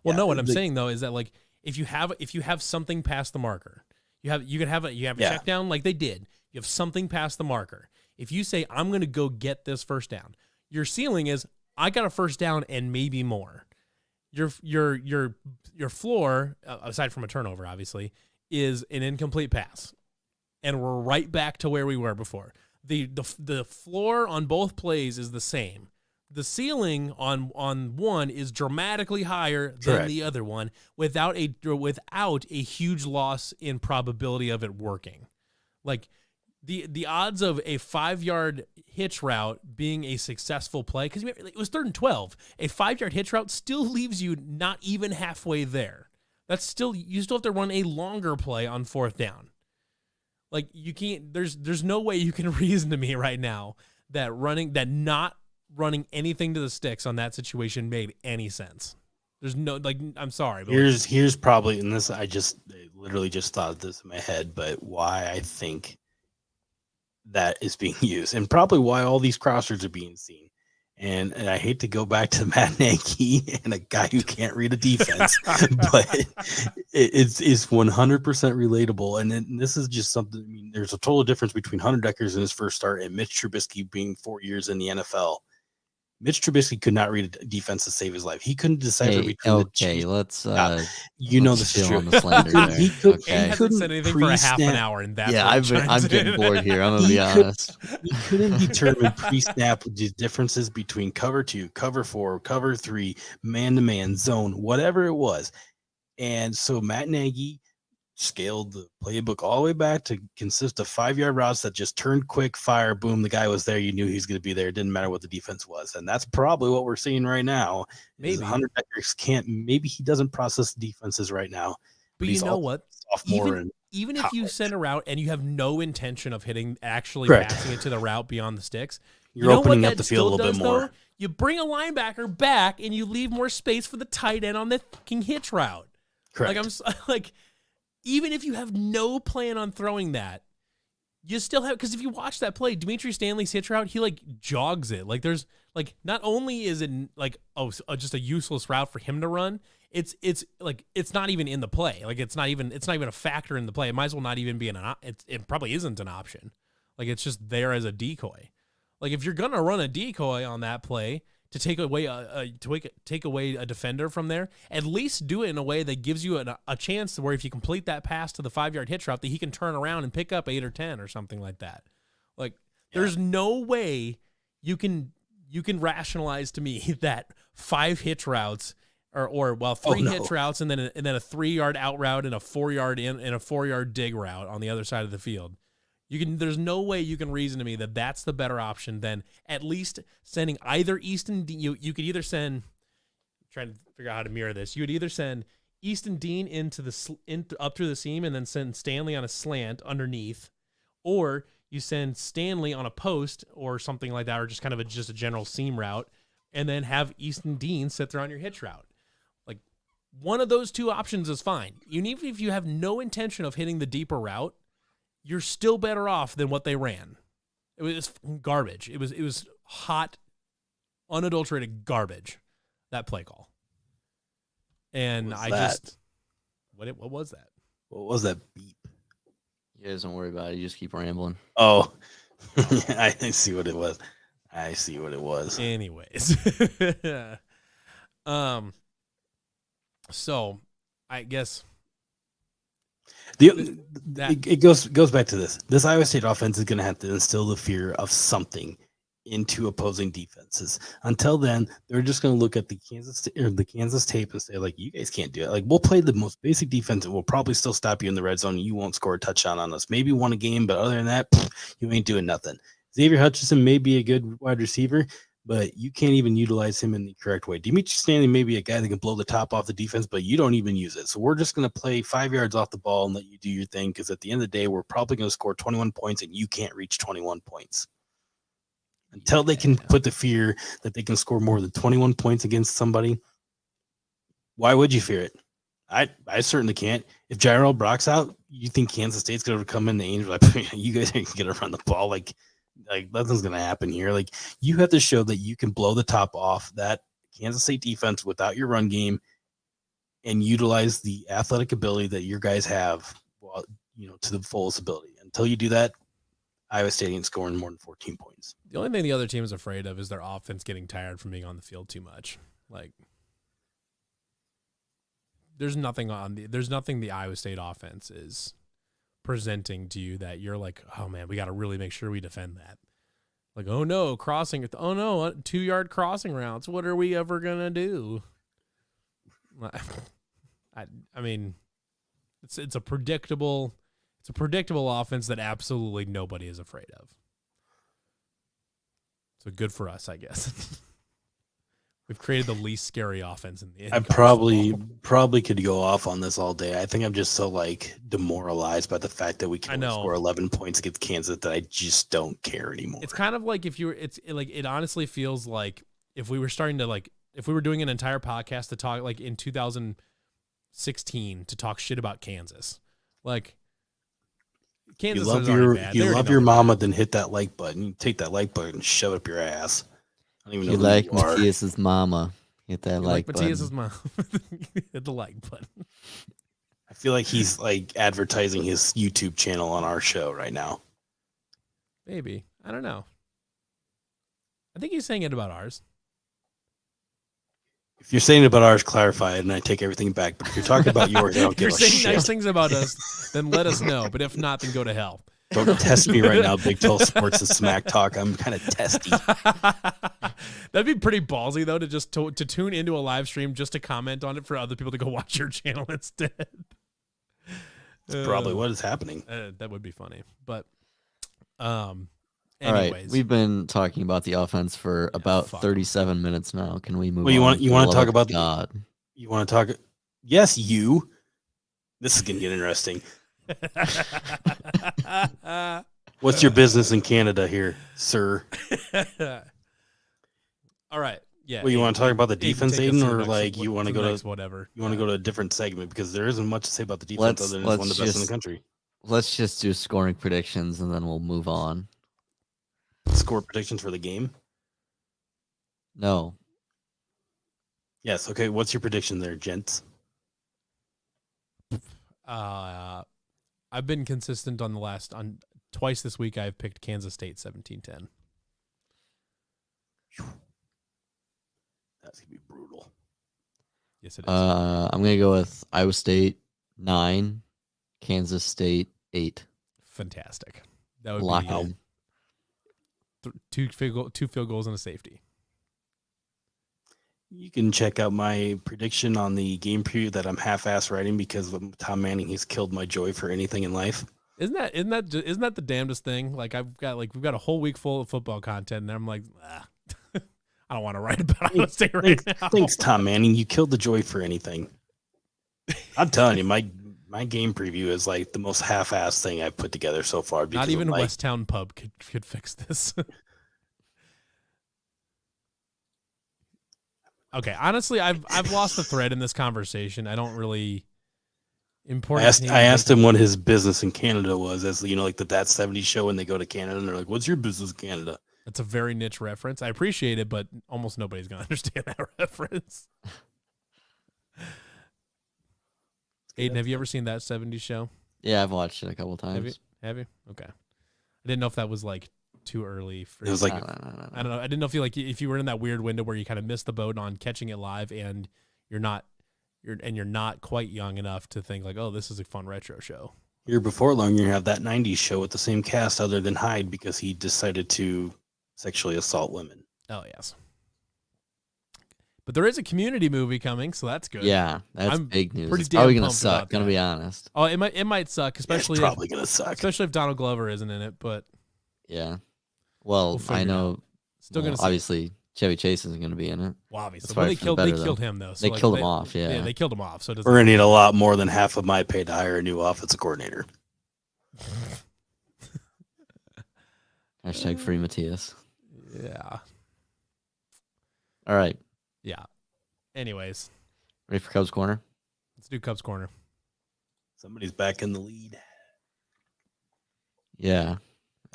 S3: well, no, what I'm saying though is that like if you have something past the marker, you have a check down like they did. You have something past the marker. If you say I'm going to go get this first down, your ceiling is I got a first down and maybe more. your floor, aside from a turnover, obviously, is an incomplete pass, and we're right back to where we were before. The floor on both plays is the same. The ceiling on one is dramatically higher than the other one without a huge loss in probability of it working. Like the odds of a 5-yard hitch route being a successful play, because it was 3rd and 12. A 5-yard hitch route still leaves you not even halfway there. You still have to run a longer play on 4th down. Like you can't. There's no way you can reason to me right now that not running anything to the sticks on that situation made any sense. There's no, I'm sorry. But
S2: here's probably, and this I literally just thought of this in my head, but why I think that is being used, and probably why all these crossers are being seen. And I hate to go back to Matt Nagy and a guy who can't read a defense, but it's 100% relatable. And then this is just something. I mean, there's a total difference between Hunter Deckers in his first start and Mitch Trubisky being 4 years in the NFL. Mitch Trubisky could not read a defense to save his life. He couldn't decipher between
S1: let's
S2: this is true.
S1: He
S3: hasn't said anything for a half an hour, and that's
S1: I'm getting bored here. I'm gonna be honest.
S2: He couldn't determine pre-snap the differences between cover 2, cover 4, cover 3, man-to-man, zone, whatever it was. And so Matt Nagy scaled the playbook all the way back to consist of 5-yard routes that just turned quick, fire, boom, the guy was there. You knew he was going to be there. It didn't matter what the defense was. And that's probably what we're seeing right now. Maybe Hunter Deckers maybe he doesn't process defenses right now.
S3: But you know what? Even if you
S2: college.
S3: Send a route and you have no intention of actually
S2: Correct.
S3: passing it to the route beyond the sticks,
S2: you're opening up the field a little bit more.
S3: Though? You bring a linebacker back and you leave more space for the tight end on the fucking hitch route.
S2: Correct.
S3: Even if you have no plan on throwing that, you still have, because if you watch that play, Dimitri Stanley's hitch route, he jogs it. There's not only is it just a useless route for him to run, it's not even in the play. It's not even a factor in the play. It might as well not even be it probably isn't an option. It's just there as a decoy. If you're gonna run a decoy on that play to take away a defender from there, at least do it in a way that gives you a chance where if you complete that pass to the 5-yard hitch route, that he can turn around and pick up 8 or 10 or something like that. There's no way you can rationalize to me that 5 hitch routes or 3 hitch routes and then a 3-yard out route and a 4-yard in and a 4-yard dig route on the other side of the field. There's no way you can reason to me that that's the better option than at least sending either Easton. You could either send. I'm trying to figure out how to mirror this. You would either send Easton Dean up through the seam and then send Stanley on a slant underneath, or you send Stanley on a post or something like that, or just kind of just a general seam route, and then have Easton Dean sit there on your hitch route. One of those two options is fine. Even if you have no intention of hitting the deeper route, you're still better off than what they ran. It was garbage. It was hot, unadulterated garbage, that play call. And what was that?
S2: What was that beep?
S1: You guys don't worry about it. You just keep rambling.
S2: Oh, I see what it was.
S3: Anyways. So I guess
S2: it goes back to this. This Iowa State offense is going to have to instill the fear of something into opposing defenses. Until then, they're just going to look at the Kansas tape and say, you guys can't do it. We'll play the most basic defense and we'll probably still stop you in the red zone. You won't score a touchdown on us. Maybe won a game, but other than that, you ain't doing nothing. Xavier Hutchinson may be a good wide receiver, but you can't even utilize him in the correct way. Dimitri Stanley may be a guy that can blow the top off the defense, but you don't even use it. So we're just going to play 5 yards off the ball and let you do your thing, because at the end of the day, we're probably going to score 21 points, and you can't reach 21 points. Until they can put the fear that they can score more than 21 points against somebody, why would you fear it? I certainly can't. If Jairell Brock's out, you think Kansas State's going to come in the Angels you guys ain't going to run the ball nothing's going to happen here. You have to show that you can blow the top off that Kansas State defense without your run game and utilize the athletic ability that your guys have, to the fullest ability. Until you do that, Iowa State ain't scoring more than 14 points.
S3: The only thing the other team is afraid of is their offense getting tired from being on the field too much. there's nothing the Iowa State offense is presenting to you that you're like, oh man, we got to really make sure we defend that. Like, oh no, 2-yard crossing routes. What are we ever gonna do? I mean, it's a predictable offense that absolutely nobody is afraid of. So good for us, I guess. We've created the least scary offense in the.
S2: I probably could go off on this all day. I think I'm just so like demoralized by the fact that we can score 11 points against Kansas that I just don't care anymore.
S3: It's kind of like it honestly feels like if we were doing an entire podcast to talk like in 2016 to talk shit about Kansas, like Kansas.
S2: You love your mama, then hit that like button. You take that like button and shove it up your ass. I don't even know
S1: who you are. Matthias's mama. Hit that like button.
S3: Matthias's mom. Hit the like button.
S2: I feel like he's like advertising his YouTube channel on our show right now.
S3: Maybe. I don't know. I think he's saying it about ours.
S2: If you're saying it about ours, clarify it, and I take everything back. But if you're talking about yours, I don't give a shit. If you're saying nice
S3: things about us, then let us know. But if not, then go to hell.
S2: Don't test me right now, Big 12 Sports and Smack Talk. I'm kind of testy.
S3: That'd be pretty ballsy, though, to tune into a live stream just to comment on it for other people to go watch your channel instead.
S2: That's probably what is happening.
S3: That would be funny. But,
S1: anyways.
S3: All right,
S1: we've been talking about the offense for about 37 minutes now. Can we move on?
S2: You want to talk about
S1: God?
S2: You want to talk? Yes, you. This is gonna get interesting. What's your business in Canada here, sir?
S3: All right. Yeah.
S2: Well, you want to talk about the defense, Aiden, or like you want to go to
S3: whatever?
S2: You want to go to a different segment because there isn't much to say about the defense other than it's one of the best in the country.
S1: Let's just do scoring predictions and then we'll move on.
S2: Score predictions for the game?
S1: No.
S2: Yes. Okay. What's your prediction there, gents?
S3: I've been consistent on twice this week. I've picked Kansas State 17-10.
S2: That's gonna be brutal.
S3: Yes, it is.
S1: I'm gonna go with Iowa State 9, Kansas State 8.
S3: Fantastic. That would
S1: lock
S3: be two field goals and a safety.
S2: You can check out my prediction on the game preview that I'm half-ass writing because of Tom Manning. He's killed my joy for anything in life.
S3: Isn't that the damnedest thing? Like we've got a whole week full of football content, and I'm like, I don't want to write about Iowa State right now.
S2: Thanks, Tom Manning. You killed the joy for anything. I'm telling you, my game preview is like the most half-ass thing I've put together so far.
S3: Not even West Town Pub could fix this. Okay, honestly, I've lost the thread in this conversation. I don't really important.
S2: I asked him what his business in Canada was, as you know, like That 70s show when they go to Canada and they're like, "What's your business in Canada?"
S3: That's a very niche reference. I appreciate it, but almost nobody's gonna understand that reference. Aiden, have you ever seen That 70s show?
S1: Yeah, I've watched it a couple times.
S3: Have you? Okay. I didn't know if that was like too early for
S2: it was like
S3: I don't know. I didn't know if you were in that weird window where you kind of missed the boat on catching it live and you're not quite young enough to think like, oh, this is a fun retro show.
S2: Here before long, you're gonna have That 90s show with the same cast other than Hyde because he decided to sexually assault women.
S3: Oh yes. But there is a Community movie coming, so that's good.
S1: Yeah, that's big news.
S3: It's
S1: probably gonna suck. Gonna be honest.
S3: Oh, it might suck, especially
S2: it's probably gonna suck,
S3: especially if Donald Glover isn't in it. But
S1: yeah, well I know.
S3: Still gonna
S1: obviously Chevy Chase isn't gonna be in it.
S3: Well, obviously, they killed him though. So
S1: they killed him off. Yeah,
S3: they killed him off. So
S2: we're gonna need a lot more than half of my pay to hire a new offensive coordinator.
S1: Hashtag free Matthias.
S3: Yeah.
S1: All right.
S3: Yeah. Anyways.
S1: Ready for Cubs Corner?
S3: Let's do Cubs Corner.
S2: Somebody's back in the lead.
S1: Yeah.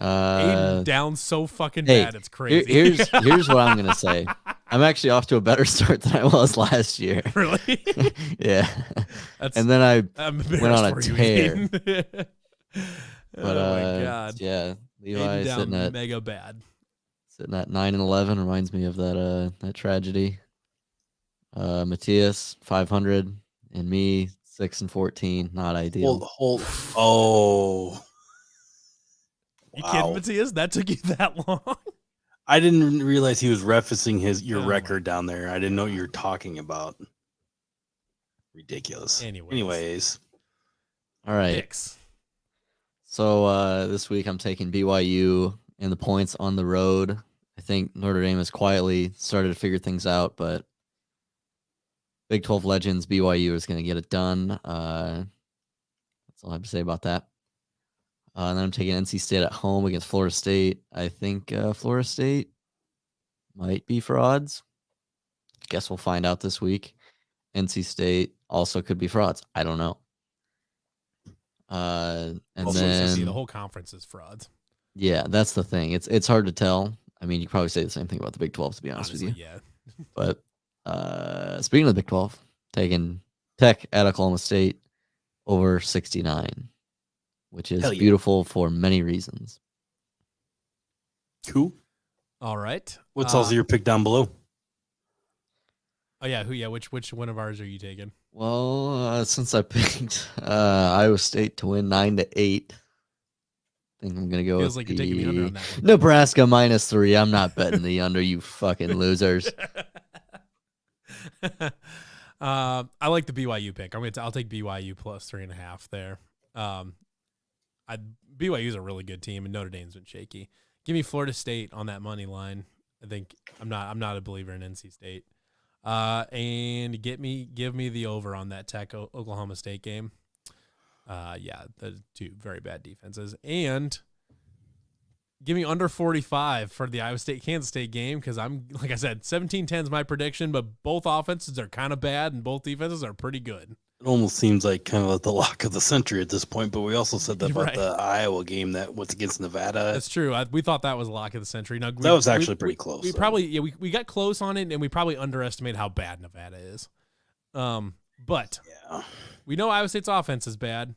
S3: Aiden down so fucking bad, it's crazy.
S1: Here's what I'm gonna say. I'm actually off to a better start than I was last year.
S3: Really?
S1: Yeah. And then I went on a tear. But
S3: oh my God.
S1: Yeah, Levi sitting at
S3: mega bad.
S1: Sitting at 9-11 reminds me of that tragedy. Matthias 500 and me 6-14. Not ideal.
S2: Oh,
S3: You kidding,
S2: wow.
S3: Matthias? That took you that long?
S2: I didn't realize he was referencing your
S3: Oh my
S2: record down there. I didn't know what you were talking about. Ridiculous. Anyways.
S1: All right.
S3: Picks.
S1: So this week I'm taking BYU and the points on the road. I think Notre Dame has quietly started to figure things out, but Big 12 legends, BYU is going to get it done. That's all I have to say about that. And then I'm taking NC State at home against Florida State. I think Florida State might be frauds. Guess we'll find out this week. NC State also could be frauds. I don't know. And then
S3: the whole conference is frauds.
S1: Yeah, that's the thing. It's hard to tell. I mean, you probably say the same thing about the Big 12, to be honest
S3: Honestly,
S1: with you.
S3: yeah.
S1: But speaking of the Big 12, taking Tech at Oklahoma State over 69, which is beautiful for many reasons.
S2: Cool.
S3: All right.
S2: What's also your pick down below?
S3: Oh yeah, which one of ours are you taking?
S1: Well, since I picked Iowa State to win 9-8, I think I'm gonna go
S3: Feels
S1: with
S3: like you're taking me under on that one.
S1: Nebraska -3. I'm not betting the under, you fucking losers.
S3: I like the BYU pick. I'll take BYU plus 3.5 there. BYU is a really good team, and Notre Dame's been shaky. Give me Florida State on that money line. I think I'm not a believer in NC State. And give me the over on that Tech Oklahoma State game. Yeah, the two very bad defenses. And give me under 45 for the Iowa State Kansas State game, because I'm, like I said, 17-10 is my prediction, but both offenses are kind of bad and both defenses are pretty good.
S2: It almost seems like kind of the lock of the century at this point, but we also said that about the Iowa game that was against Nevada.
S3: That's true. We thought that was a lock of the century. Now,
S2: that was actually pretty close.
S3: We probably we got close on it, and we probably underestimated how bad Nevada is. But we know Iowa State's offense is bad,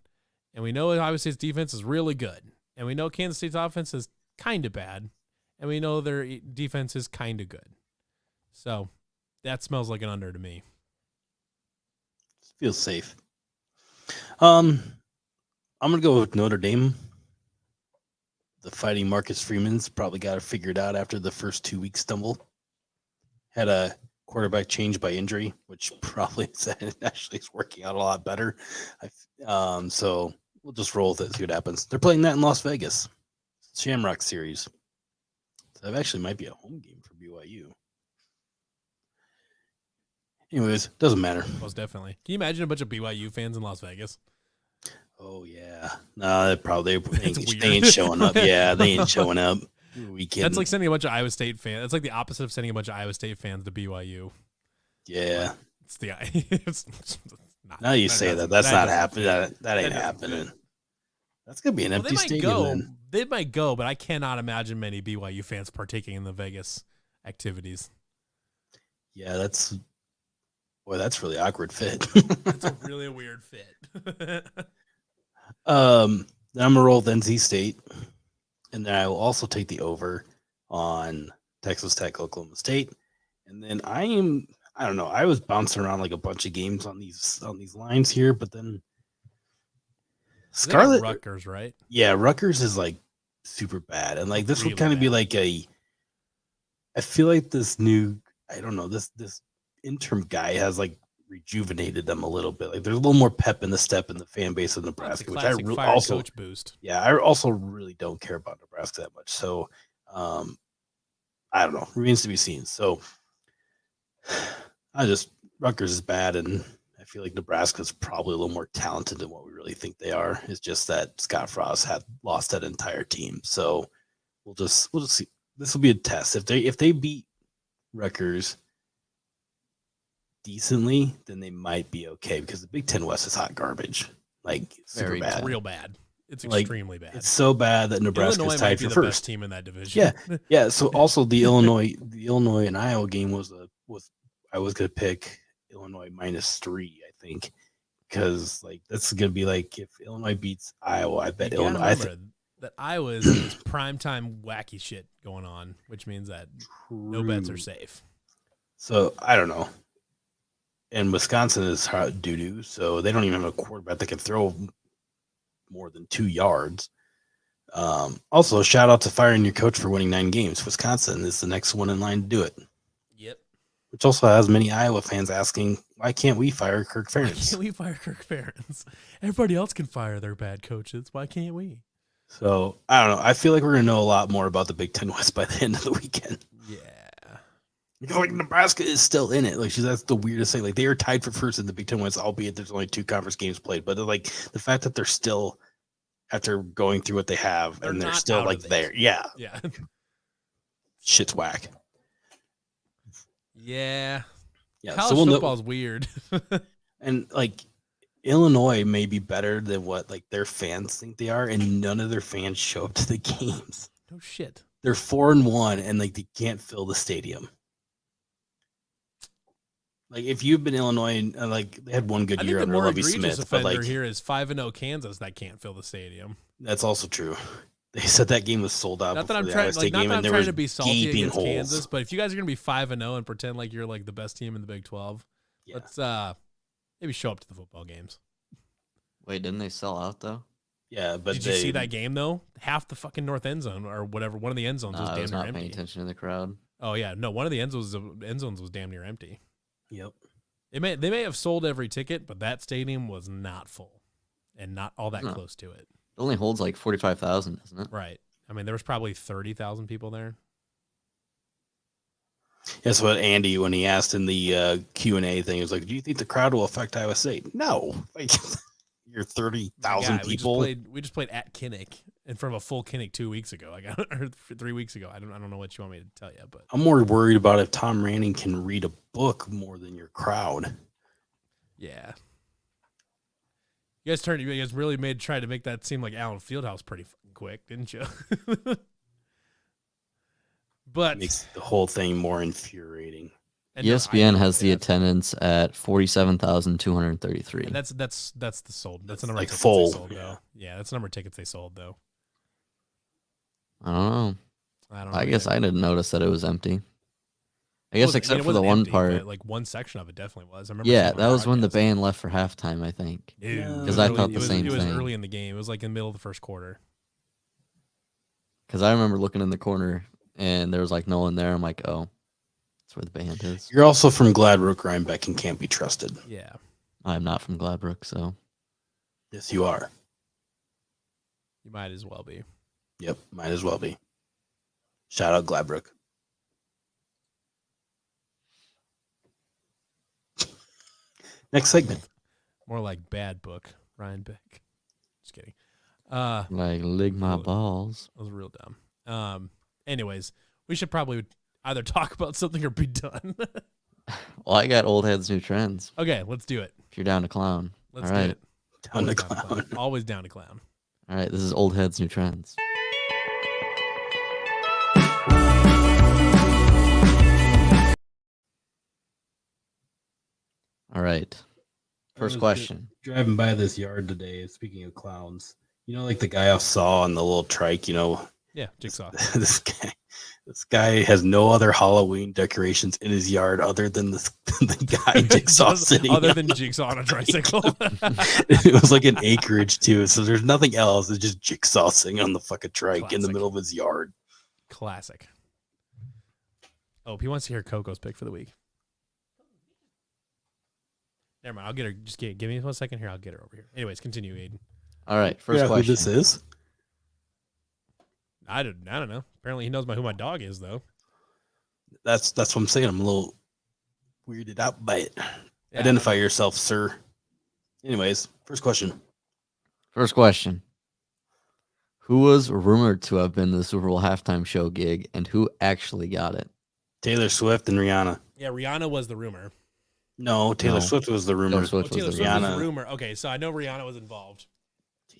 S3: and we know Iowa State's defense is really good, and we know Kansas State's offense is kind of bad, and we know their defense is kind of good. So that smells like an under to me.
S2: Feels safe. I'm gonna go with Notre Dame. The Fighting Marcus Freeman's probably got it figured out after the first 2 week stumble. Had a quarterback change by injury, which probably actually is working out a lot better. So we'll just roll with it, see what happens. They're playing that in Las Vegas, Shamrock Series. So that actually might be a home game for BYU. Anyways, doesn't matter.
S3: Most definitely. Can you imagine a bunch of BYU fans in Las Vegas?
S2: Oh yeah. No, they ain't showing up. Yeah, they ain't showing up. We kidding?
S3: That's like sending a bunch of Iowa State fans. That's like the opposite of sending a bunch of Iowa State fans to BYU.
S2: Yeah.
S3: It's not.
S2: Now you say that. That's not happening. That ain't happening. That's gonna be an empty stadium. Then.
S3: They might go, but I cannot imagine many BYU fans partaking in the Vegas activities.
S2: Yeah, that's really awkward fit.
S3: It's a really weird fit.
S2: Then I'm gonna roll with NC State, and then I will also take the over on Texas Tech, Oklahoma State, and then I don't know. I was bouncing around like a bunch of games on these lines here, but then Scarlet
S3: Rutgers, right?
S2: Yeah, Rutgers is like super bad, and like this really would kind of be like I feel like this new, I don't know, this interim guy has like rejuvenated them a little bit. Like there's a little more pep in the step in the fan base of Nebraska, which I also
S3: coach boost.
S2: Yeah, I also really don't care about Nebraska that much. So I don't know. Remains to be seen. So Rutgers is bad, and I feel like Nebraska is probably a little more talented than what we really think they are. It's just that Scott Frost had lost that entire team. So we'll just see. This will be a test. If they beat Rutgers decently, then they might be okay, because the Big Ten West is hot garbage. Like super bad.
S3: It's real bad. It's extremely bad.
S2: It's so bad that Nebraska is tied for
S3: the
S2: first.
S3: Best team in that division.
S2: Yeah. So also the Illinois and Iowa game was I was gonna pick Illinois -3, I think, because like that's gonna be like if Illinois beats Iowa, I bet Illinois.
S3: That Iowa is primetime wacky shit going on, which means that no bets are safe.
S2: So I don't know. and Wisconsin is hot doo-doo, so they don't even have a quarterback that can throw more than 2 yards. Also, shout out to firing your coach for winning 9 games. Wisconsin is the next one in line to do it.
S3: Yep.
S2: Which also has many Iowa fans asking, why can't we fire Kirk
S3: Why
S2: Ferentz?
S3: can't we fire Kirk Ferentz? Everybody else can fire their bad coaches. Why can't we?
S2: So, I don't know. I feel like we're going to know a lot more about the Big Ten West by the end of the weekend.
S3: Yeah.
S2: Like Nebraska is still in it. Like that's the weirdest thing. Like they are tied for first in the Big Ten West, albeit there's only 2 conference games played. But like the fact that they're still, after going through what they have, and they're
S3: not
S2: still
S3: out
S2: like
S3: of it.
S2: there. Yeah.
S3: Yeah.
S2: Shit's whack.
S3: Yeah.
S2: Yeah.
S3: College
S2: so we'll
S3: football's
S2: know.
S3: weird.
S2: And like Illinois may be better than what like their fans think they are, and none of their fans show up to the games.
S3: No shit.
S2: They're 4-1, and like they can't fill the stadium. Like if you've been Illinois, and like they had one good
S3: I
S2: year
S3: think the
S2: under
S3: more
S2: Lovie
S3: egregious
S2: Smith, but
S3: offender
S2: like
S3: here is 5-0 Kansas that can't fill the stadium.
S2: that's also true. They said that game was sold out.
S3: Not that
S2: before
S3: I'm
S2: the
S3: trying,
S2: Iowa State
S3: not
S2: game,
S3: that I'm
S2: and there
S3: trying
S2: was
S3: to be salty
S2: gaping
S3: against
S2: holes.
S3: Kansas, but if you guys are gonna be 5-0 and pretend like you're like the best team in the Big 12,
S2: Yeah.
S3: let's maybe show up to the football games.
S1: Wait, didn't they sell out though?
S2: Yeah, but
S3: Did you see that game though? Half the fucking north end zone or whatever, one of the end zones was
S1: I
S3: damn
S1: was
S3: near
S1: not paying
S3: empty.
S1: attention to the crowd.
S3: Oh yeah, no, one of the end zones was damn near empty.
S2: Yep.
S3: They may have sold every ticket, but that stadium was not full, and not all that
S1: No.
S3: close to it.
S1: It only holds like 45,000, doesn't it?
S3: Right. I mean, there was probably 30,000 people there.
S2: That's what Andy, when he asked in the Q&A thing, he was like, "Do you think the crowd will affect Iowa State?" No, like you're 30,000 people.
S3: We just played at Kinnick in front of a full Kinnick 2 weeks ago. Or 3 weeks ago. I don't know what you want me to tell you, but
S2: I'm more worried about if Tom Ranning can read a book more than your crowd.
S3: yeah. You guys really tried to make that seem like Allen Fieldhouse pretty fucking quick, didn't you? But
S2: It makes the whole thing more infuriating.
S3: and no, I
S1: ESPN
S3: know,
S1: has the
S3: yeah.
S1: attendance at 47,233.
S3: And that's the sold. That's the
S2: That's
S3: number
S2: like
S3: of tickets
S2: full,
S3: they sold,
S2: yeah.
S3: though. Yeah, that's the number of tickets they sold, though.
S1: I don't know.
S3: I don't know.
S1: I guess
S3: either.
S1: I didn't notice that it was empty. I
S3: It
S1: guess
S3: wasn't-
S1: except
S3: it
S1: for the
S3: wasn't
S1: one
S3: empty,
S1: part.
S3: but, like one section of it definitely was. I remember.
S1: Yeah,
S3: seeing it
S1: that
S3: on
S1: was when the
S3: broadcast.
S1: band left for halftime, I think.
S3: No,
S2: 'Cause
S3: it
S2: I
S3: was
S1: thought
S3: early-
S1: the
S3: it was,
S1: same
S3: It was
S1: thing.
S3: early in the game. It was like in the middle of the first quarter.
S1: Because I remember looking in the corner and there was like no one there. I'm like, oh, that's where the band is.
S2: You're also from Gladbrook, Rhinebeck, and can't be trusted.
S3: Yeah.
S1: I'm not from Gladbrook, so
S2: Yes, you are.
S3: You might as well be.
S2: Yep, might as well be. Shout out Gladbrook. Next segment.
S3: More like bad book, Ryan Beck. Just kidding.
S1: like lig my
S3: Really?
S1: balls.
S3: That was real dumb. Anyways, we should probably either talk about something or be done.
S1: Well, I got old heads, new trends.
S3: Okay, let's do it.
S1: If you're down to clown.
S3: Let's
S1: All
S3: do
S1: right.
S3: it.
S2: Down to
S3: Always down to
S2: clown.
S3: clown. Always down to clown.
S1: All right, this is old heads, new trends. All right. First
S2: was
S1: question.
S2: Driving by this yard today, speaking of clowns, you know, like the guy I saw on the little trike, you know,
S3: Yeah, Jigsaw.
S2: this guy has no other Halloween decorations in his yard other than the guy Jigsaw
S3: Just
S2: sitting.
S3: other
S2: on
S3: than
S2: the
S3: Jigsaw on a
S2: bike.
S3: tricycle.
S2: It was like an acreage too, so there's nothing else. It's just Jigsaw sitting on the fucking trike in the
S3: Classic.
S2: middle of his yard.
S3: Classic. Oh, he wants to hear Coco's pick for the week. Never mind. I'll get her. Just give me 1 second here. I'll get her over here. Anyways, continue, Aiden.
S1: All right. First
S2: Who
S1: question.
S2: this is?
S3: I don't know. Apparently, he knows who my dog is, though.
S2: That's what I'm saying. I'm a little weirded out by it.
S3: Yeah,
S2: Identify yourself, sir. Anyways, first question.
S1: First question. Who was rumored to have been the Super Bowl halftime show gig and who actually got it?
S2: Taylor Swift and Rihanna.
S3: Yeah, Rihanna was the rumor.
S2: No, Taylor
S1: No.
S2: Swift was the rumor.
S1: Taylor Swift was
S3: Taylor
S1: the
S3: Swift was
S2: Rihanna.
S3: the rumor. Okay, so I know Rihanna was involved.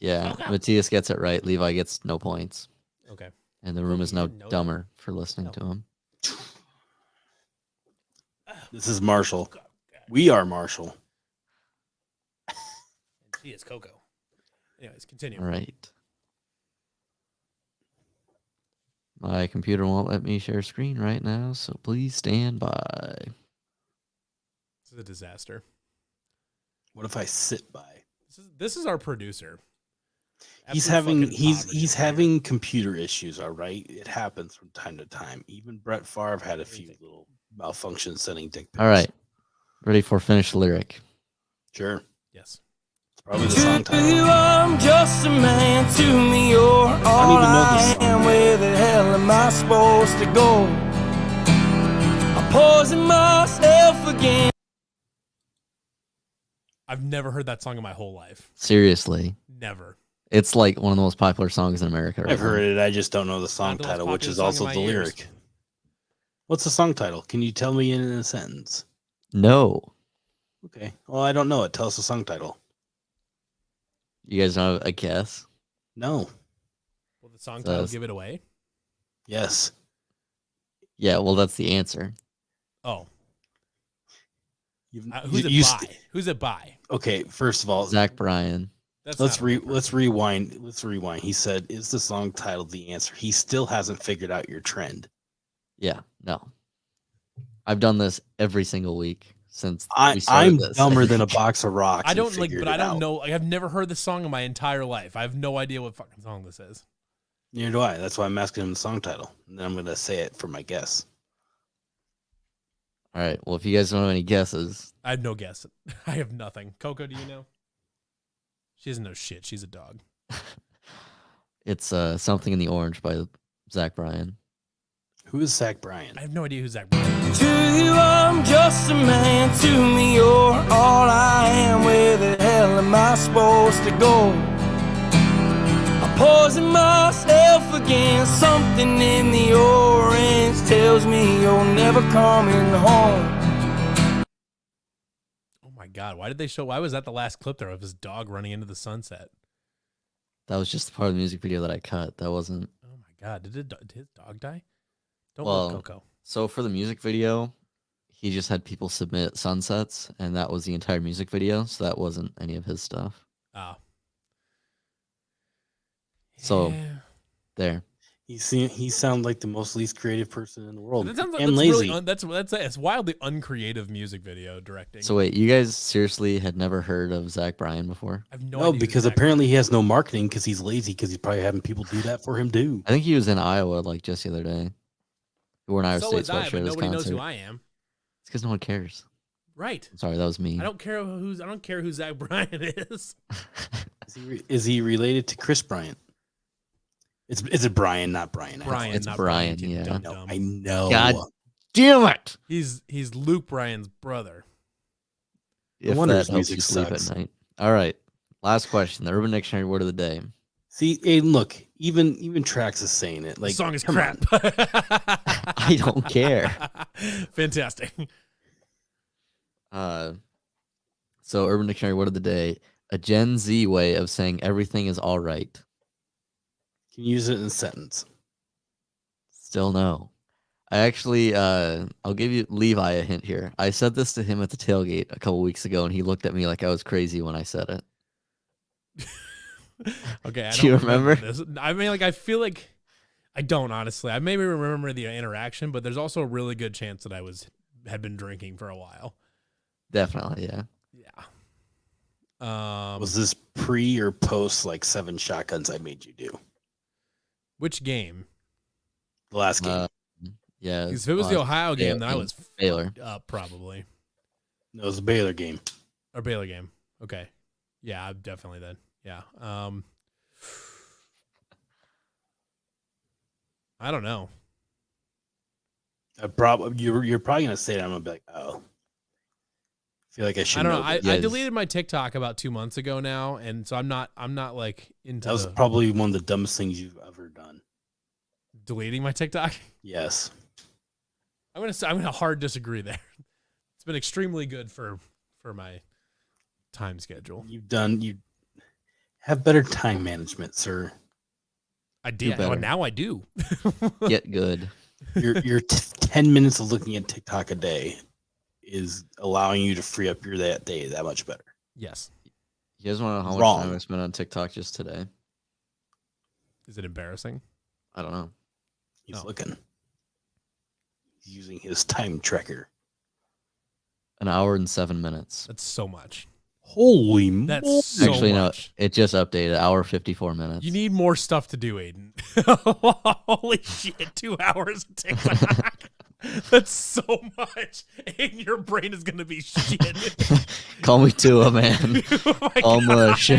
S1: Yeah. Matthias gets it right. Levi gets no points.
S3: Okay.
S1: And the room is now
S3: didn't know that.
S1: dumber for listening
S3: No.
S1: to him.
S2: This is Marshall. We are Marshall.
S3: And she is Coco. Anyways, continue.
S1: All right. My computer won't let me share screen right now, so please stand by.
S3: This is a disaster.
S2: What if I sit by?
S3: This is our producer.
S2: He's
S3: Absolute
S2: having
S3: fucking
S2: he's
S3: poverty
S2: he's
S3: over here.
S2: having computer issues. All right, it happens from time to time. Even Brett Favre had a few little malfunctions sending dick pics.
S1: All right. Ready for finish the lyric.
S2: Sure.
S3: Yes.
S2: It's probably the song
S4: To you,
S2: title.
S4: I'm just a man. To me, you're all
S2: even know the
S4: I
S2: song.
S4: am. Where the hell am I supposed to go? I'm poison myself again.
S3: I've never heard that song in my whole life.
S1: Seriously.
S3: Never.
S1: It's like one of the most popular songs in America right
S2: I've heard it. I just don't know the song
S3: Not the most
S2: title, which
S3: popular
S2: is
S3: song in
S2: also
S3: my
S2: the
S3: ears.
S2: lyric. What's the song title? Can you tell me in a sentence?
S1: No.
S2: Okay. Well, I don't know it. Tell us the song title.
S1: You guys don't have a guess?
S2: No.
S3: Will the song
S1: So
S3: title
S1: that's-
S3: give it away?
S2: Yes.
S1: Yeah, well, that's the answer.
S3: Oh.
S2: You've-
S3: Who's
S2: you-
S3: it by? Who's it by?
S2: Okay. First of all,
S1: Zach Bryan.
S3: That's
S2: let's
S3: not a real
S2: let's
S3: person.
S2: rewind. Let's rewind. He said, "Is the song title the answer?" He still hasn't figured out your trend.
S1: Yeah, no. I've done this every single week since we started
S2: I'm
S1: this.
S2: dumber than a box of rocks.
S3: I
S2: and
S3: don't like,
S2: figured
S3: but I
S2: it
S3: don't
S2: out.
S3: know. Like, I've never heard the song in my entire life. I have no idea what fucking song this is.
S2: Neither do I. That's why I'm asking him the song title, and then I'm gonna say it for my guess.
S1: All right. Well, if you guys don't have any guesses,
S3: I have no guess. I have nothing. Coco, do you know? She doesn't know shit. She's a dog.
S1: it's Something in the Orange by Zach Bryan.
S2: Who is Zach Bryan?
S3: I have no idea who Zach Bryan is.
S4: To you, I'm just a man. To me, you're all I am. Where the hell am I supposed to go? I'm poison myself again. Something in the orange tells me you're never coming home.
S3: Oh my god, why did they show? Why was that the last clip there of his dog running into the sunset?
S1: That was just the part of the music video that I cut. That wasn't.
S3: Oh my god, did his dog die? Don't
S1: Well,
S3: look, Coco.
S1: So for the music video, he just had people submit sunsets, and that was the entire music video. So that wasn't any of his stuff.
S3: Oh.
S1: So
S3: Yeah.
S1: there.
S2: He sounds like the most least creative person in the world,
S3: That sounds like,
S2: and
S3: that's
S2: lazy.
S3: really that's wildly uncreative music video directing.
S1: So wait, you guys seriously had never heard of Zach Bryan before?
S3: I have no,
S2: no,
S3: idea who
S2: because
S3: Zach
S2: apparently he has no marketing because he's lazy because he's probably having people do that for him too.
S1: I think he was in Iowa like just the other day. He wore an Iowa
S3: So
S1: State
S3: was I,
S1: sweatshirt
S3: but
S1: at his
S3: nobody knows
S1: concert.
S3: who I am.
S1: It's because no one cares.
S3: Right.
S1: I'm sorry, that was me.
S3: I don't care who Zach Bryan is.
S2: Is he related to Chris Bryant? Is it Brian, not Brian?
S3: Brian,
S1: It's
S3: not
S1: Brian,
S3: Brian, you
S1: yeah.
S3: dumb
S2: No,
S3: dumb.
S2: I know.
S1: God damn it!
S3: He's Luke Bryan's brother.
S1: If
S2: wonder
S1: that
S2: his
S1: helps
S2: music
S1: you sleep
S2: sucks.
S1: at night. All right. Last question. The Urban Dictionary word of the day.
S2: See, and look, even Trax is saying it. Like,
S3: The song is
S2: come
S3: crap.
S2: on.
S1: I don't care.
S3: Fantastic.
S1: So Urban Dictionary word of the day. A Gen Z way of saying everything is all right.
S2: Can you use it in a sentence?
S1: Still no. I actually, I'll give you Levi a hint here. I said this to him at the tailgate a couple weeks ago, and he looked at me like I was crazy when I said it.
S3: Okay, I
S1: Do you
S3: don't
S1: remember?
S3: this. I mean, like, I feel like I don't honestly. I maybe remember the interaction, but there's also a really good chance that I had been drinking for a while.
S1: Definitely, yeah.
S3: Yeah.
S2: Was this pre or post like 7 shotguns I made you do?
S3: Which game?
S2: The last game.
S1: Yeah.
S3: Because if it was the Ohio game, then I
S1: Baylor.
S3: was
S1: Baylor.
S3: fucked up probably.
S2: No, it was the Baylor game.
S3: Or Baylor game. Okay. Yeah, definitely then. Yeah. I don't know.
S2: You're probably gonna say that. I'm gonna be like, oh. I feel like I should.
S3: I don't know. I
S1: Yes.
S3: deleted my TikTok about 2 months ago now, and so I'm not like into
S2: That was probably one of the dumbest things you've ever done.
S3: deleting my TikTok.
S2: Yes.
S3: I'm gonna hard disagree there. It's been extremely good for my time schedule.
S2: You have better time management, sir.
S3: I did.
S1: better.
S3: Well, now I do.
S1: Get good.
S2: Your 10 minutes of looking at TikTok a day is allowing you to free up your that day that much better.
S3: Yes.
S1: You guys want to know how much
S2: Wrong.
S1: time I spent on TikTok just today?
S3: Is it embarrassing?
S1: I don't know.
S2: He's
S3: Oh.
S2: looking. He's using his time tracker.
S1: An hour and 7 minutes.
S3: That's so much.
S2: Holy
S3: That's
S2: moly.
S3: so
S1: Actually,
S3: much.
S1: no, it just updated. Hour 54 minutes.
S3: You need more stuff to do, Aiden. Holy shit, 2 hours of TikTok. That's so much. Aiden, your brain is going to be shit.
S1: Call me Tua, man.
S3: Oh my
S1: All
S3: God.
S1: mush.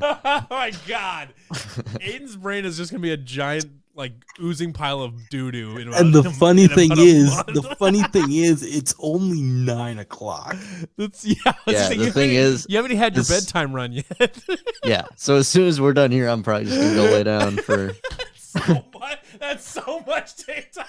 S3: Oh my God. Aiden's brain is just going to be a giant, like, oozing pile of doo-doo.
S2: And the funny thing is, it's only 9 o'clock.
S3: That's,
S1: Yeah, the thing is,
S3: you haven't had your
S1: this-
S3: bedtime run yet.
S1: Yeah. So as soon as we're done here, I'm probably just gonna go lay down for.
S3: That's so much TikTok.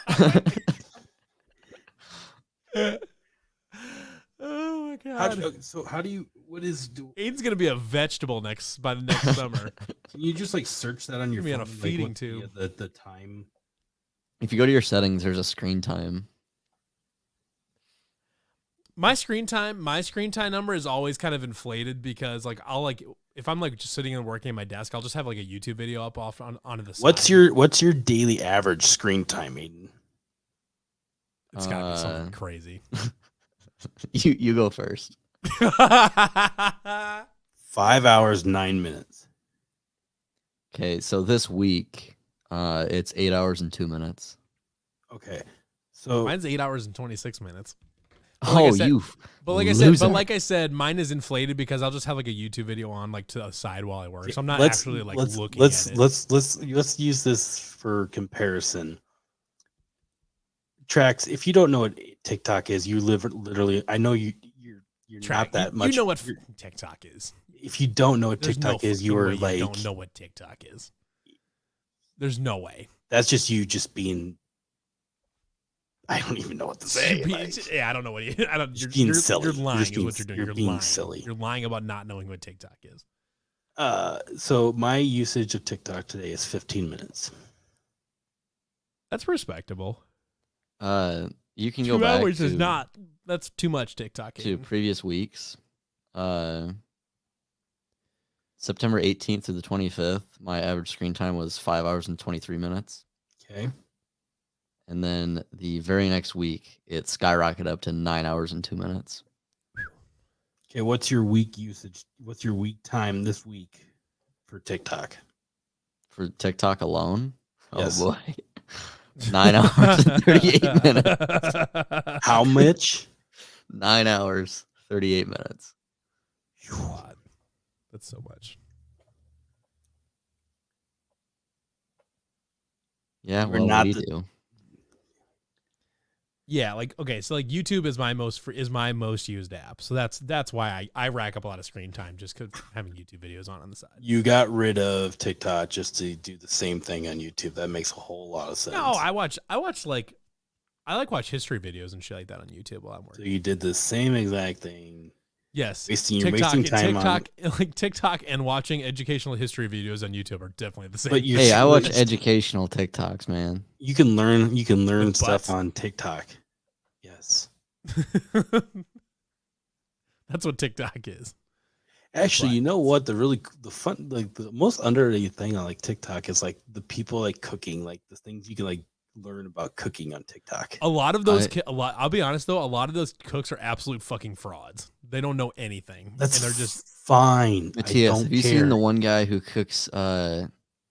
S3: Oh my God. Aiden's gonna be a vegetable by the next summer.
S2: Can you just like search that on your
S3: Be
S2: phone?
S3: on a feeding
S2: what's
S3: tube.
S2: The time.
S1: If you go to your settings, there's a screen time.
S3: My screen time number is always kind of inflated because like I'll like if I'm like just sitting and working at my desk, I'll just have like a YouTube video up off onto the side.
S2: What's your daily average screen time, Aiden?
S3: It's gotta be something crazy.
S1: You go first.
S2: 5 hours 9 minutes.
S1: Okay, so this week, it's 8 hours and 2 minutes.
S2: Okay, so
S3: Mine's 8 hours and 26 minutes.
S1: Oh,
S3: I said-
S1: you.
S3: But like I said, mine is inflated because I'll just have like a YouTube video on like to the side while I work. So I'm not actually like looking at it.
S2: Let's use this for comparison. Tracks, if you don't know what TikTok is, you live literally. I know you're not that much.
S3: You know what TikTok is.
S2: If you don't know what
S3: There's
S2: TikTok
S3: no
S2: is, you
S3: fucking
S2: are
S3: way
S2: like,
S3: you don't know what TikTok is. There's no way.
S2: that's just you just being. I don't even know what to say.
S3: Yeah, I don't know what you. I don't.
S2: Just being silly.
S3: You're lying.
S2: Just
S3: Is
S2: being-
S3: what you're doing.
S2: you're
S3: You're
S2: being
S3: lying.
S2: silly.
S3: You're lying about not knowing what TikTok is.
S2: So my usage of TikTok today is 15 minutes.
S3: That's respectable.
S1: You can go
S3: 2
S1: back
S3: hours
S1: to,
S3: is not. That's too much TikTok.
S1: to
S3: Aiden.
S1: previous weeks. September 18th through the 25th, my average screen time was 5 hours and 23 minutes.
S2: Okay.
S1: And then the very next week, it skyrocketed up to 9 hours and 2 minutes.
S2: Okay. What's your week usage? What's your week time this week for TikTok?
S1: For TikTok alone?
S2: Yes.
S1: Oh, boy. 9 hours and 38 minutes.
S2: How much?
S1: 9 hours, 38 minutes.
S3: God, that's so much.
S1: Yeah,
S2: We're
S1: well,
S2: not
S1: what do
S2: the-
S1: you do?
S3: Yeah, like okay, so like YouTube is my most used app, so that's why I rack up a lot of screen time just because having YouTube videos on the side.
S2: You got rid of TikTok just to do the same thing on YouTube. That makes a whole lot of sense.
S3: No, I watch like watch history videos and shit like that on YouTube while I'm
S2: So
S3: working.
S2: you did the same exact thing.
S3: Yes,
S2: You're wasting time on.
S3: like TikTok and watching educational history videos on YouTube are definitely the same.
S2: But you
S1: Hey, I watch
S2: switched.
S1: educational TikToks, man.
S2: You can learn
S3: With
S2: stuff
S3: butts?
S2: on TikTok. Yes.
S3: That's what TikTok is.
S2: Actually,
S3: But-
S2: you know what? The fun, like the most underrated thing on like TikTok is like the people like cooking, like the things you can like learn about cooking on TikTok.
S3: A lot of those,
S1: I-
S3: I'll be honest though, a lot of those cooks are absolute fucking frauds. They don't know anything,
S2: That's
S3: and they're just
S2: fine. I
S1: Matthias,
S2: don't
S1: have you
S2: care.
S1: seen the one guy who cooks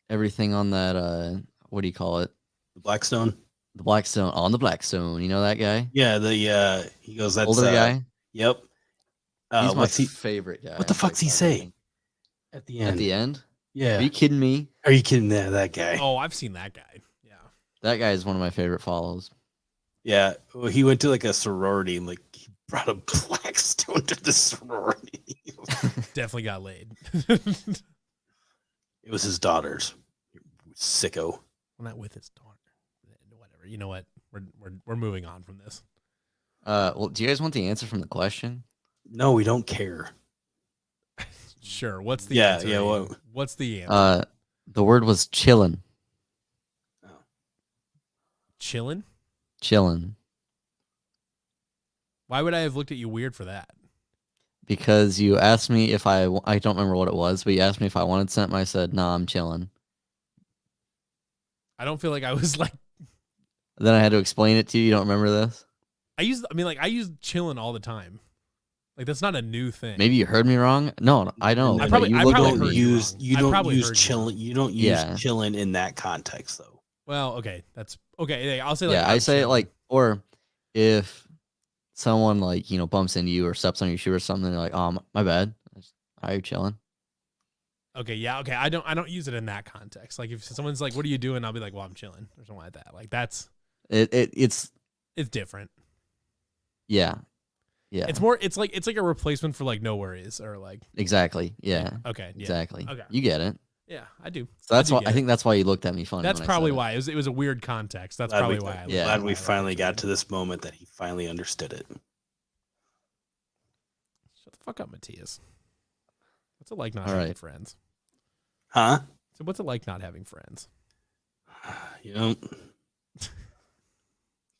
S1: everything on that, what do you call it?
S2: The Blackstone?
S1: The Blackstone, on the Blackstone. You know that guy?
S2: Yeah, he goes, that's
S1: Older guy?
S2: Yep.
S1: He's my
S2: What's he
S1: favorite guy.
S2: what the
S1: on
S2: fuck's he
S1: TikTok, I
S2: say?
S1: think.
S2: at the end?
S1: At the end?
S2: Yeah.
S1: Are you kidding me?
S2: Are you kidding? That guy.
S3: oh, I've seen that guy. Yeah,
S1: That guy is one of my favorite follows.
S2: Yeah. Well, he went to like a sorority and like he brought a Blackstone to the sorority.
S3: definitely got laid.
S2: It was his daughter's. Sicko.
S3: Well, not with his daughter. Whatever. You know what? We're moving on from this.
S1: Well, do you guys want the answer from the question?
S2: No, we don't care.
S3: Sure. What's the
S2: Yeah,
S3: answer?
S2: yeah,
S3: Aiden?
S2: what-
S3: What's the answer?
S1: The word was chillin'.
S3: Chilling?
S1: Chillin'.
S3: Why would I have looked at you weird for that?
S1: Because you asked me if I don't remember what it was, but you asked me if I wanted something. I said, nah, I'm chillin'.
S3: I don't feel like I was like
S1: Then I had to explain it to you. You don't remember this?
S3: I use chilling all the time. Like that's not a new thing.
S1: Maybe you heard me wrong. No, I know.
S2: I
S1: but
S3: probably-
S1: you
S3: I
S1: looked
S3: probably
S1: at
S3: heard
S1: me.
S3: you
S2: use
S3: wrong.
S2: you
S3: I
S2: don't
S3: probably
S2: use
S3: heard you
S2: chilling.
S3: wrong.
S2: You don't use
S1: Yeah.
S2: chilling in that context though.
S3: Well, okay, that's okay. I'll say like
S1: Yeah, I
S3: I'm
S1: say
S3: chilling.
S1: like, or if someone like bumps into you or steps on your shoe or something, they're like, "Oh, my bad." Are you chilling?
S3: Okay, yeah, okay. I don't use it in that context. Like if someone's like, "What are you doing?" I'll be like, "Well, I'm chilling" or something like that. Like that's
S1: It's
S3: different.
S1: yeah.
S3: It's more. It's like a replacement for like no worries or like
S1: Exactly. Yeah.
S3: okay, yeah,
S1: Exactly.
S3: okay.
S1: You get it.
S3: Yeah, I do.
S1: So that's
S3: do
S1: why
S3: get
S1: I
S3: it.
S1: think that's why you looked at me funny.
S3: That's
S1: when I
S3: probably
S1: said
S3: why it was a weird context. That's
S2: Glad
S3: probably
S2: we-
S3: why. I
S1: Yeah.
S2: Glad we
S3: looked at
S2: finally
S3: it.
S2: got to this moment that he finally understood it.
S3: Shut the fuck up, Matthias. What's it like not
S1: All
S3: having
S1: right.
S3: friends?
S2: Huh?
S3: So what's it like not having friends?
S2: You know, it's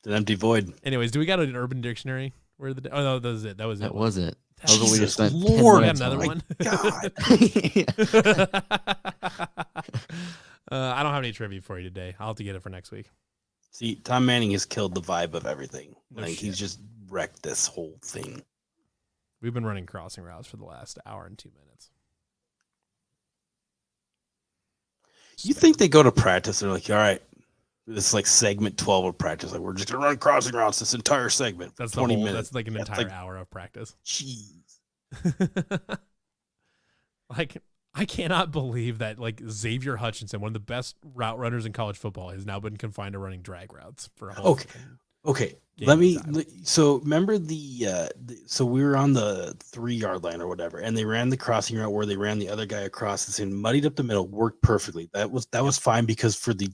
S2: an empty void.
S3: Anyways, do we got an Urban Dictionary? Where the oh no, that was it. That was
S1: that
S3: it.
S1: was it. That was what we just
S2: Jesus
S1: spent 10
S2: Lord.
S3: We got
S1: minutes
S3: another
S1: on.
S3: one.
S1: Yeah.
S3: I don't have any trivia for you today. I'll have to get it for next week.
S2: See, Tom Manning has killed the vibe of everything.
S3: No
S2: Like
S3: shit.
S2: he's just wrecked this whole thing.
S3: We've been running crossing routes for the last hour and 2 minutes.
S2: You think they go to practice? They're like, all right, this is like segment 12 of practice. Like we're just gonna run crossing routes this entire segment.
S3: That's
S2: 20
S3: the whole,
S2: minutes.
S3: That's like an
S2: That's
S3: entire
S2: like-
S3: hour of practice.
S2: Jeez.
S3: Like I cannot believe that like Xavier Hutchinson, one of the best route runners in college football, has now been confined to running drag routes for a whole
S2: Okay.
S3: fucking
S2: Okay,
S3: game
S2: let me.
S3: time.
S2: So remember so we were on the 3-yard line or whatever, and they ran the crossing route where they ran the other guy across and muddied up the middle. Worked perfectly. That was fine because for the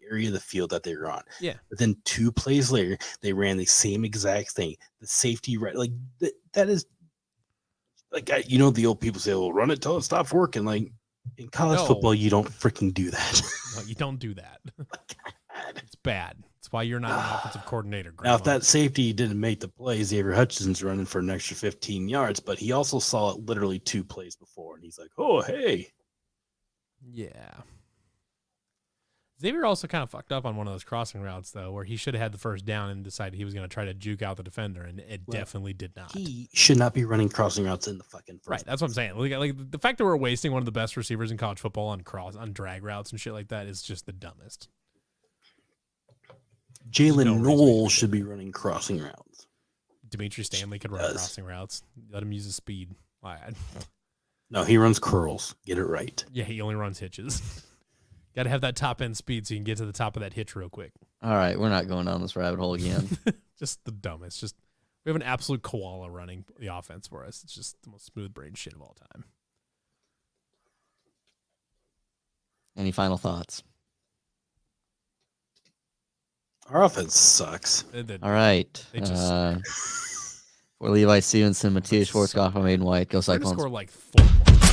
S2: area of the field that they were on.
S3: Yeah.
S2: But then 2 plays later, they ran the same exact thing. The safety right, like that is like the old people say, "Well, run it till it stops working." Like in college
S3: No.
S2: football, you don't freaking do that.
S3: No, you don't do that. It's bad. It's why you're not an offensive coordinator.
S2: Now, if
S3: Grandma.
S2: that safety didn't make the play, Xavier Hutchinson's running for an extra 15 yards, but he also saw it literally 2 plays before, and he's like, "Oh, hey."
S3: Yeah. Xavier also kind of fucked up on one of those crossing routes, though, where he should have had the first down and decided he was going to try to juke out the defender, and it
S2: Well,
S3: definitely did not.
S2: He should not be running crossing routes in the fucking first
S3: Right, that's what I'm saying. Like the fact that we're wasting one of the best receivers in college football on drag routes and shit like that is just the dumbest.
S2: Jalen
S3: no reason
S2: Knoll
S3: to do
S2: should be running crossing routes.
S3: Dimitri Stanley could run
S2: does.
S3: crossing routes. Let him use his speed.
S2: No, he runs curls. Get it right.
S3: Yeah, he only runs hitches. Got to have that top end speed so you can get to the top of that hitch real quick.
S1: All right, we're not going down this rabbit hole again.
S3: Just the dumbest. Just we have an absolute koala running the offense for us. It's just the most smooth brain shit of all time.
S1: Any final thoughts?
S2: Our offense sucks.
S1: All right.
S3: They just
S1: For Levi Stevenson, Matthias Schwarzkopf, and Aiden White, go
S3: we're gonna
S1: Cyclones.
S3: score like 4 points.